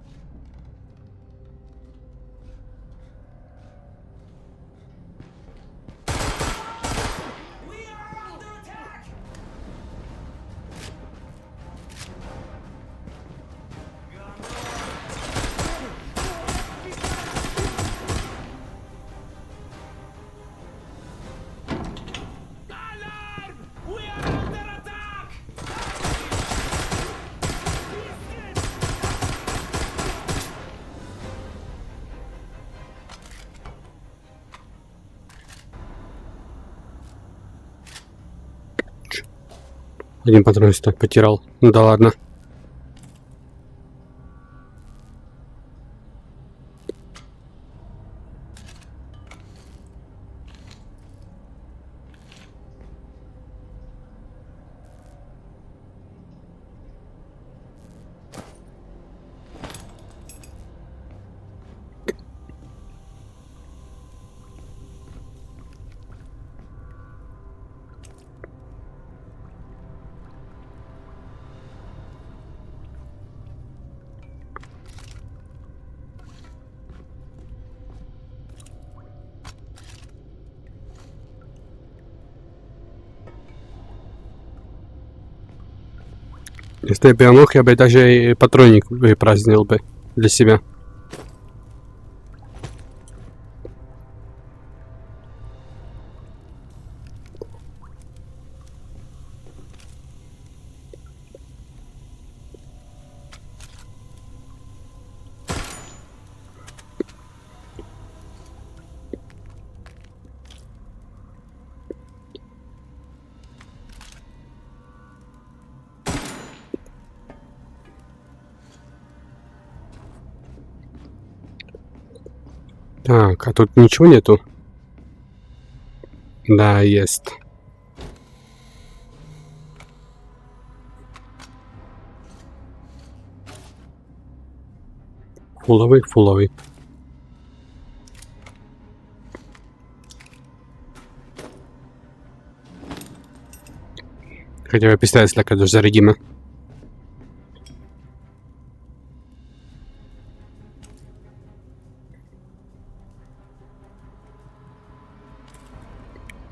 Один патрон что потерял. Ну да ладно. Если бы я мог, я бы даже и патронник выпразднил бы для себя. Так, а тут ничего нету? Да, есть. Фуловый, фуловый. Хотя бы пистолет слегка даже зарядимо.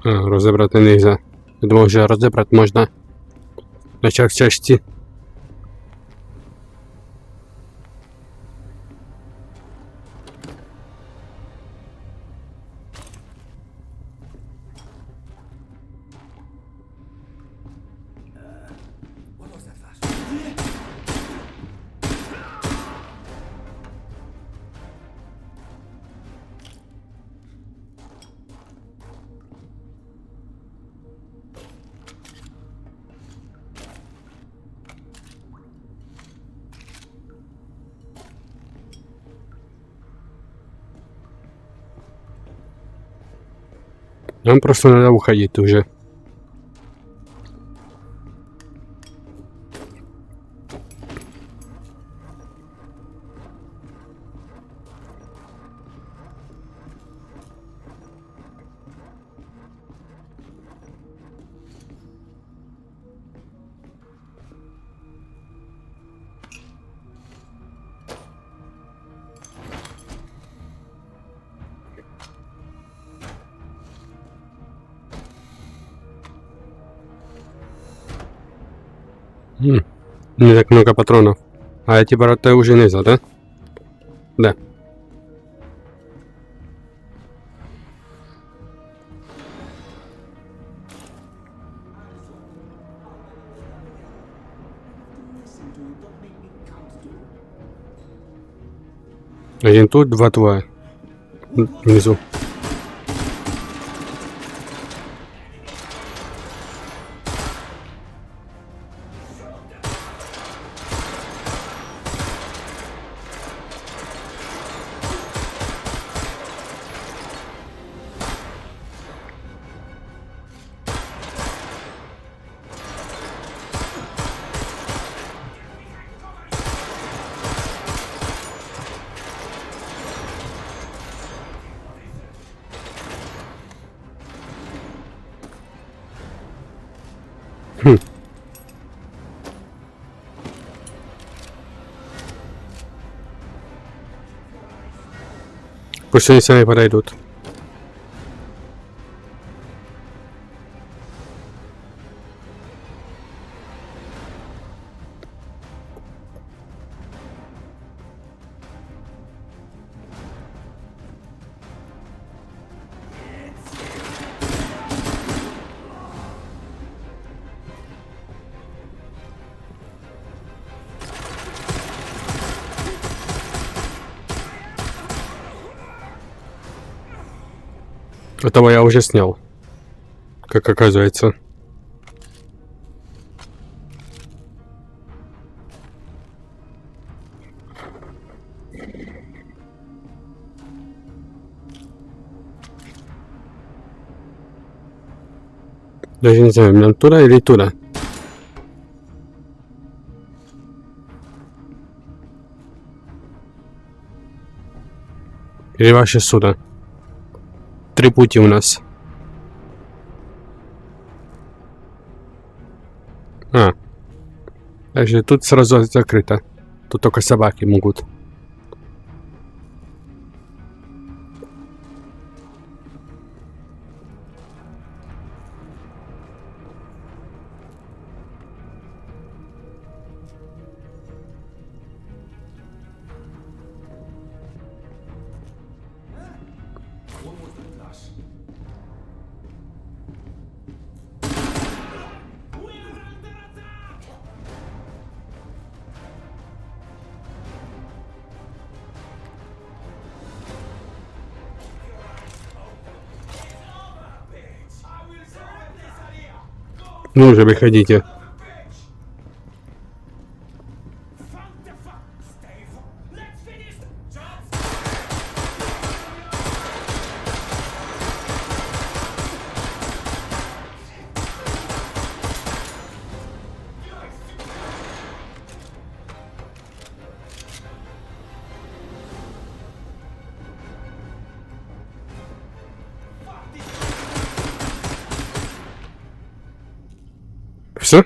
Розібрати нельзя. Я думав, вже розібрати можна. Начав часті. Нам просто надо уходить уже. Не так много патронов. А эти брать уже нельзя, да? Да. Один тут, два твоя. Внизу. Пусть они сами подойдут. Этого я уже снял, как оказывается. Даже не знаю, нам туда или туда. Или вообще сюда. 3 пути у нас. Даже тут сразу закрыто. Тут только собаки могут. Ну уже выходите. Все?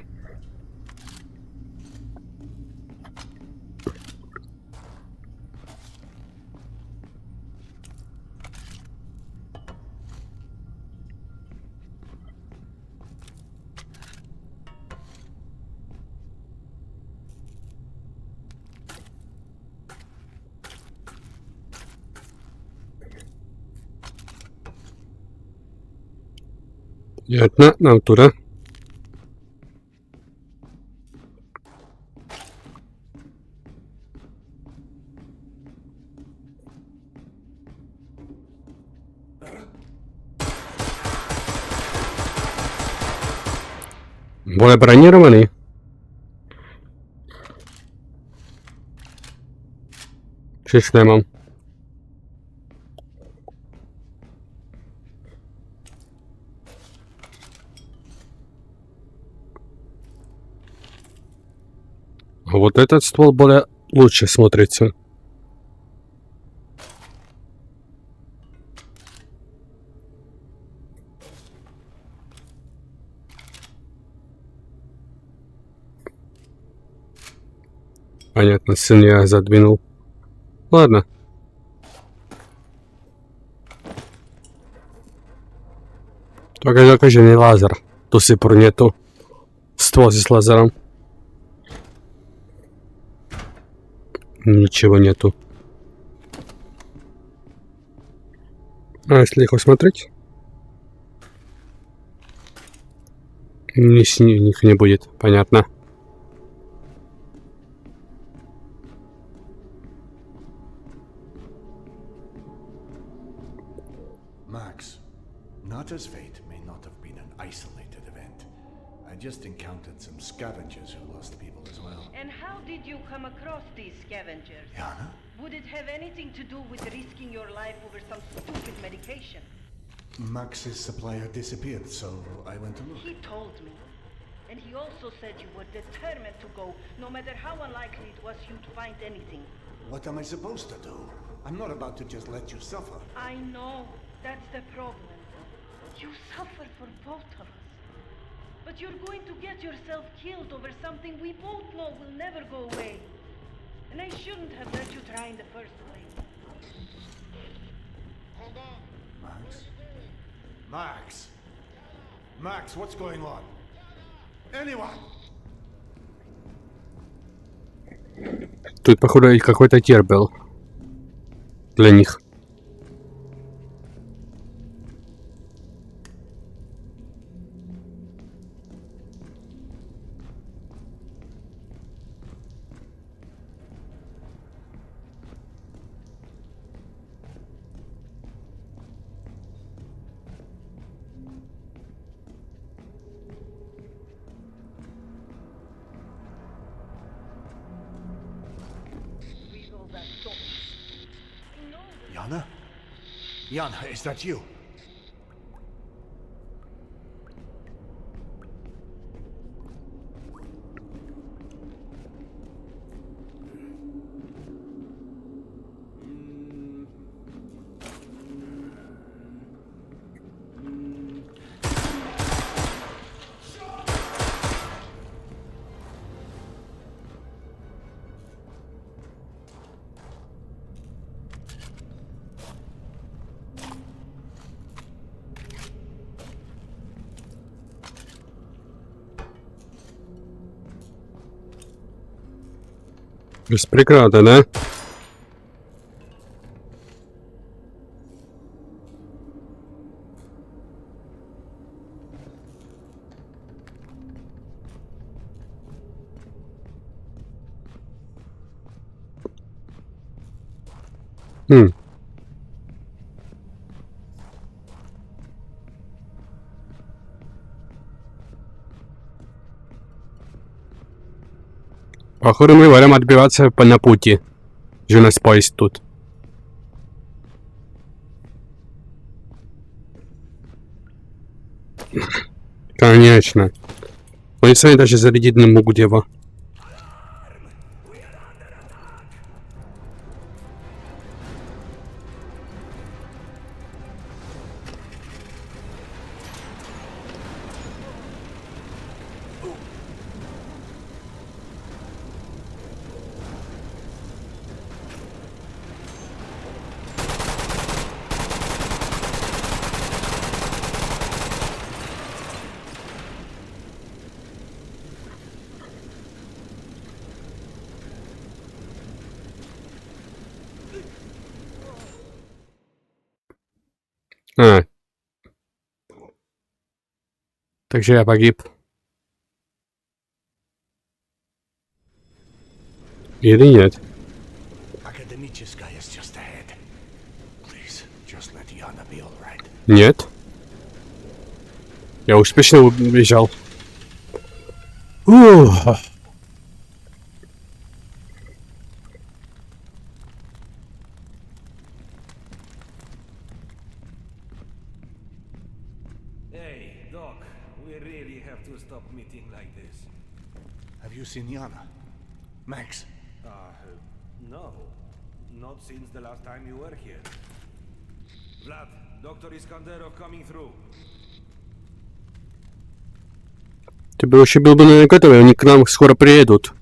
Ясно, нам туда. Более бронированный. С шлемом. А вот этот ствол более лучше смотрится. Понятно, сын я задвинул. Ладно. Только же не лазер. До сих пор нету. Ствол с лазером. Ничего нету. А если их посмотреть? Них не будет. Понятно. Max, Nata's fate may not have been an isolated event. I just encountered some scavengers who lost people as well. And how did you come across these scavengers? Yana? Would it have anything to do with risking your life over some stupid medication? Max's supplier disappeared, so I went to look. He told me. And he also said you were determined to go, no matter how unlikely it was you'd find anything. What am I supposed to do? I'm not about to just let you suffer. I know. That's the problem. You suffer for both of us. But you're going to get yourself killed over something we both know will never go away. And I shouldn't have let you try in the first place. Max? Max? Max, what's going on? Anyone? Тут, походу, какой-то тир был. Для них. Yana? Yana, is that you? Прикрыто, да? Походу мы будем отбиваться на пути. Же у нас поезд тут. Конечно. Они сами даже зарядить не могут его. А. Takže já pogib. Или нет? Академическая is just ahead. Please, just let Yana be all right. Нет. Я успешно убежал. Ух. Hey, Doc, we really have to stop meeting like this. Have you seen Yana? Max? No. Not since the last time you were here. Vlad, Dr. Iskanderov coming through. Ты бы вообще был бы на готове, они к нам скоро приедут.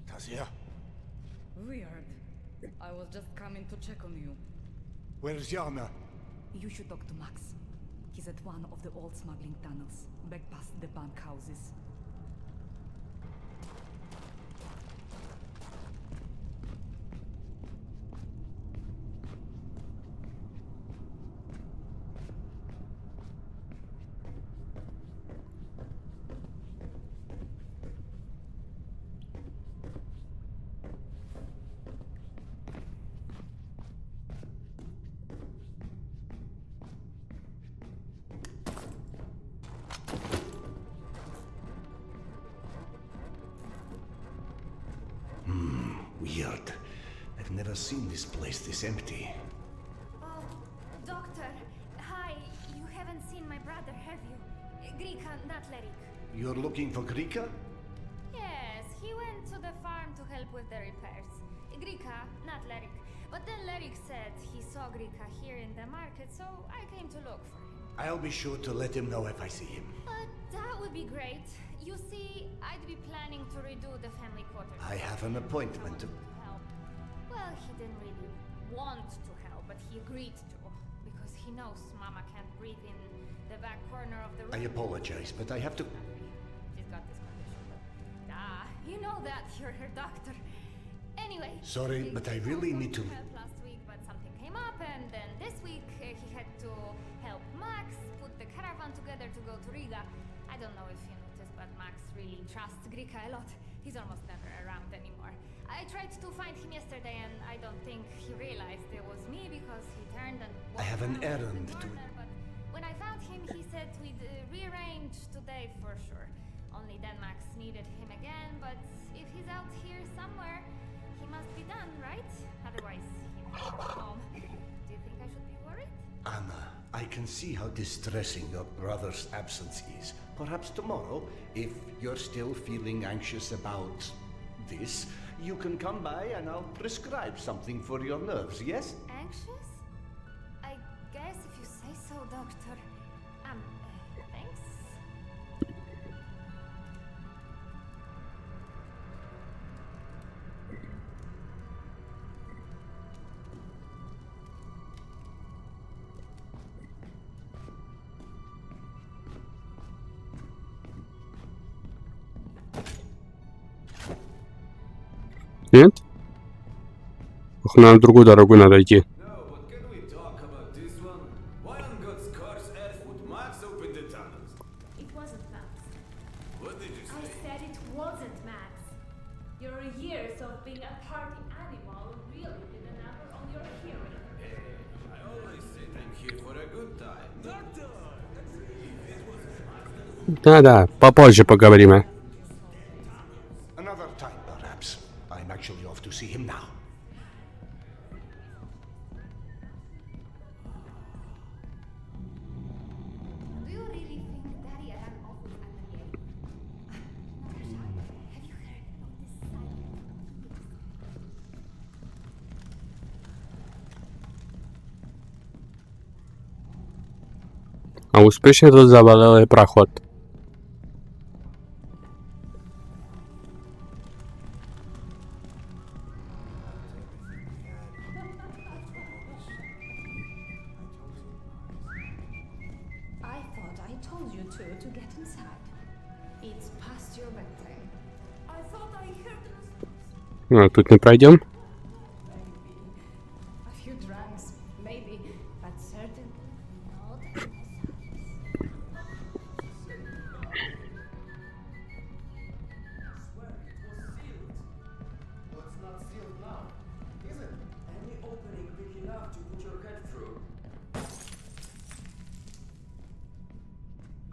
Tasia, Weird. I was just coming to check on you. where's Yana? You should talk to Max. He's at one of the old smuggling tunnels, back past the bank houses. Weird. I've never seen this place this empty. Oh, Doctor. Hi. You haven't seen my brother, have you? Grika, not Lerik. You're looking for Grika? Yes, he went to the farm to help with the repairs. Grika, not Lerik. But then Lerik said he saw Grika here in the market, so I came to look for him. I'll be sure to let him know if I see him. That would be great. You see, I'd be planning to redo the family quarters. I have an appointment to... Help. Well, he didn't really want to help, but he agreed to. Because he knows Mama can't breathe in the back corner of the room. I apologize, but I have to... She's got this condition. You know that. You're her doctor. Anyway. Sorry, but I really need to... Help last week, but something came up, and then this week he had to help Max put the caravan together to go to Riga. I don't know if you noticed, but Max really trusts Grika a lot. He's almost never around anymore. I tried to find him yesterday, and I don't think he realized it was me because he turned and... I have an walked around errand the to... corner, but when I found him, he said we'd rearrange today for sure. Only then Max needed him again, but if he's out here somewhere, he must be done, right? Otherwise, he might be home. Do you think I should be worried? Anna, I can see how distressing your brother's absence is. Perhaps tomorrow, if you're still feeling anxious about this, you can come by and I'll prescribe something for your nerves, yes? Anxious? I guess if you say so, Doctor. Thanks? Нет? Ох, нам в другую дорогу надо идти. No, but can we talk about this one? Why on God's curse earth would Max open the tunnels? It wasn't Max. What did you I say? said it wasn't Max. Your years of being a party animal really did a number on your hearing. Hey, I always said I'm here for a good time. Doctor! Да-да, попозже поговорим, а. Another time, perhaps. I'm actually off to see him now. Do you really think Daddy ran off with Anna Gay? Natasha, have you heard of this silent? А успешно тут завалили проход. I thought I told you to get inside. It's past your bedtime. I thought I heard А, тут не пройдем. Maybe. A few drinks, maybe, but certainly not in the house. Well, it's not sealed now, is it? Any opening big enough to put your head through.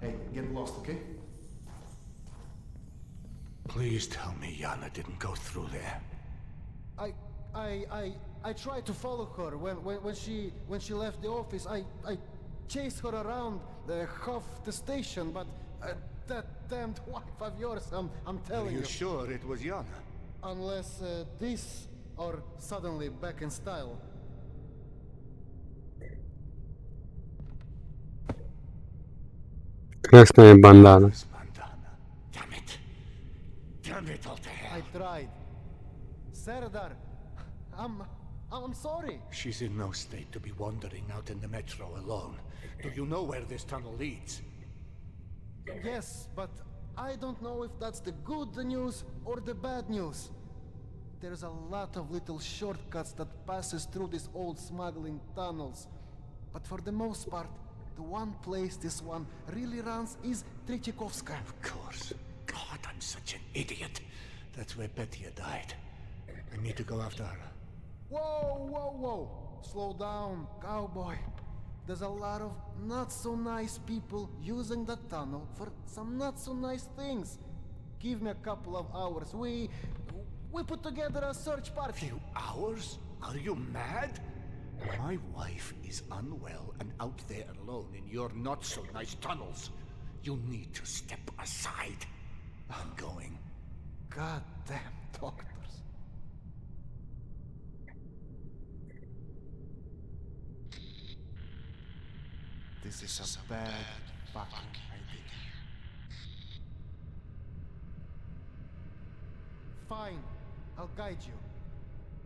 Hey, get lost, okay? Please tell me Yana didn't go through there. I tried to follow her when she left the office. I chased her around the half the station, but that damned wife of yours, I'm telling Are you. you sure it was Yana? Unless this are suddenly back in style. Красная бандана. This bandana. Damn it. Damn it all to hell. I tried. Serdar, I'm sorry. She's in no state to be wandering out in the metro alone. Do you know where this tunnel leads? Yes, but I don't know if that's the good news or the bad news. There's a lot of little shortcuts that passes through these old smuggling tunnels. But for the most part, the one place this one really runs is Tretyakovskaya. Of course. God, I'm such an idiot. That's where Petya died. I need to go after her. Whoa! Slow down, cowboy. There's a lot of not so nice people using the tunnel for some not so nice things. Give me a couple of hours. We put together a search party. Few hours? Are you mad? My wife is unwell and out there alone in your not so nice tunnels. You need to step aside. I'm going. Goddamn doctors. This is a bad fucking idea. Fine, I'll guide you.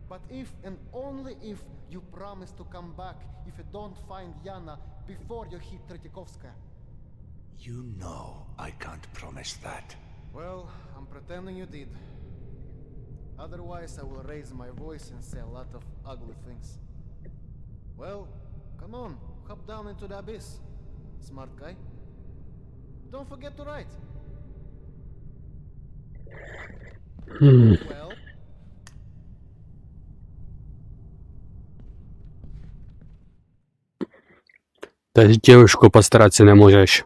But if and only if you promise to come back if you don't find Yana before you hit Tretyakovskaya. You know I can't promise that. Well, I'm pretending you did. Otherwise, I will raise my voice and say a lot of ugly things. Well, come on, hop down into the abyss. Smart guy. Don't forget to write. Well, Даже девушку постараться не можешь.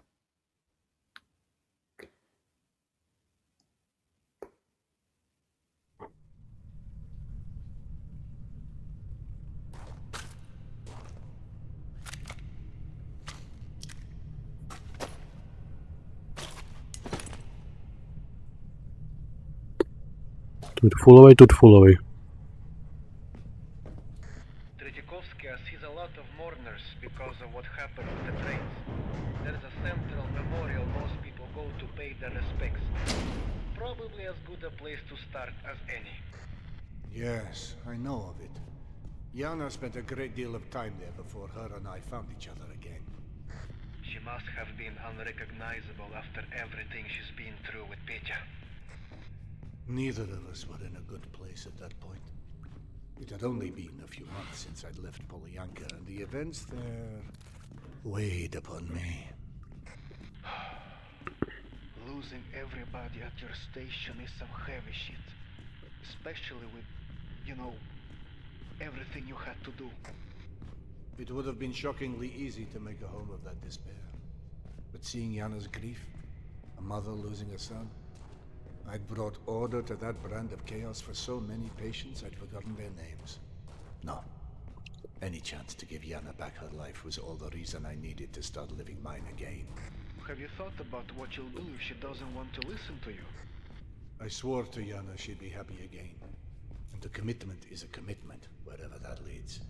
Тут фуловий. Tretyakovsky sees a lot of mourners because of what happened with the trains. There's a central memorial most people go to pay their respects. Probably as good a place to start as any. Yes, I know of it. Yana spent a great deal of time there before her and I found each other again. She must have been unrecognizable after everything she's been through with Petya. Neither of us were in a good place at that point. It had only been a few months since I'd left Polyanka, and the events there weighed upon me. Losing everybody at your station is some heavy shit. Especially with, everything you had to do. It would have been shockingly easy to make a home of that despair. But seeing Yana's grief, a mother losing a son, I'd brought order to that brand of chaos for so many patients I'd forgotten their names. No. Any chance to give Yana back her life was all the reason I needed to start living mine again. Have you thought about what you'll do if she doesn't want to listen to you? I swore to Yana she'd be happy again. And a commitment is a commitment, wherever that leads.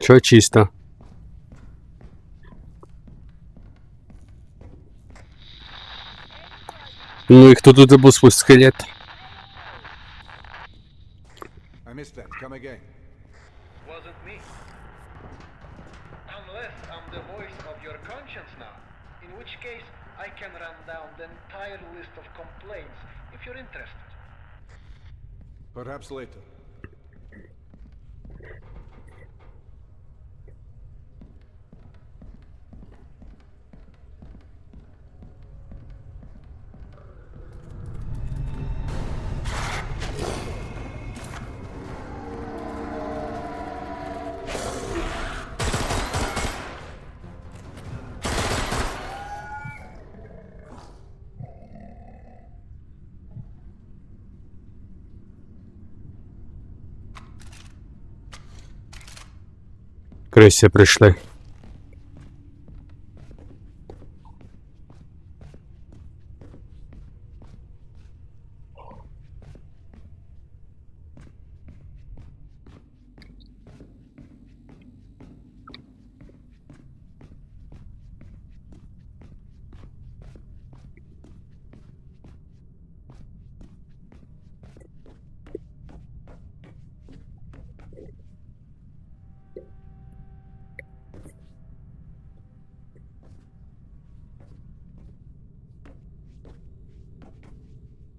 Що чисто? Ну і хто тут був свій скелет? I missed that. Come again. Wasn't me. Unless I'm the voice of your conscience now. In which case, I can run down the entire list of complaints if you're interested. Perhaps later. Крися прийшли.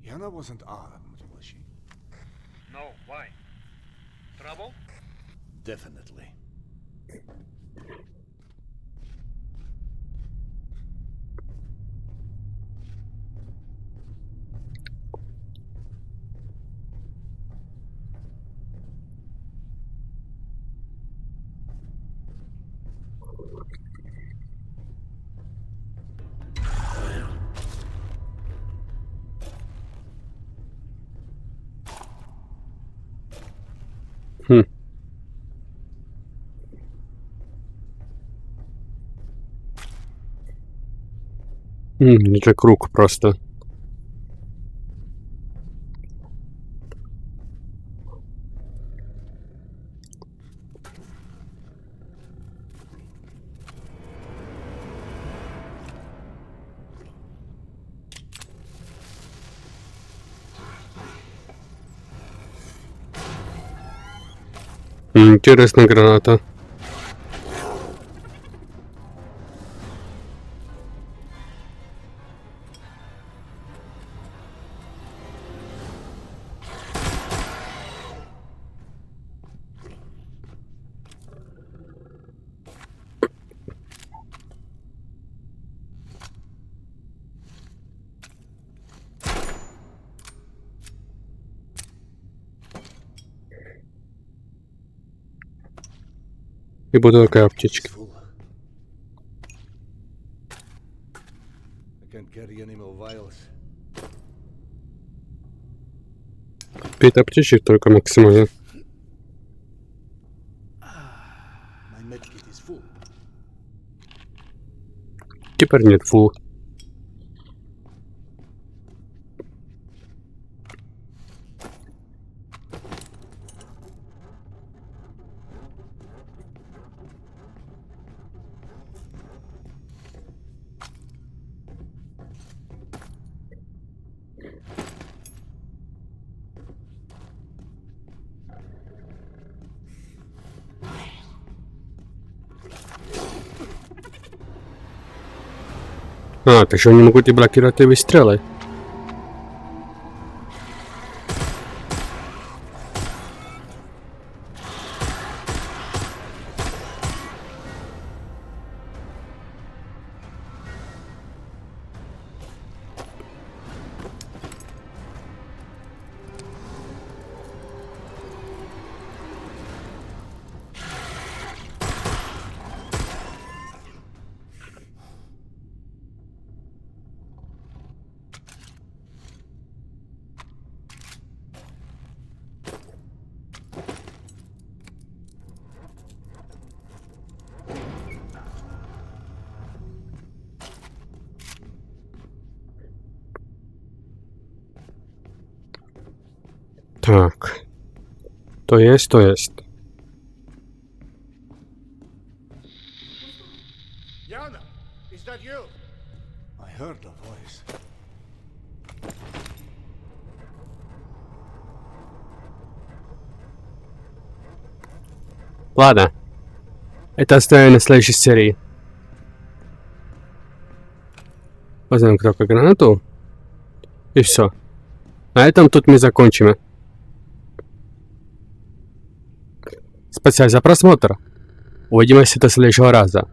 Yana wasn't armed, was she? No, why? Trouble? Definitely. Це круг просто. Интересная граната. И бутылка аптечки. I can't carry any more vials. 5 аптечек только максимально. My medkit is full. Теперь нет фул. А, так что они могут и блокировать выстрелы. Так. То есть. Yana, is that you? I heard a voice. Ладно. Это оставим на следующей серии. Возьмем только гранату. И все. На этом тут мы закончим. Спасибо за просмотр. Увидимся до следующего раза.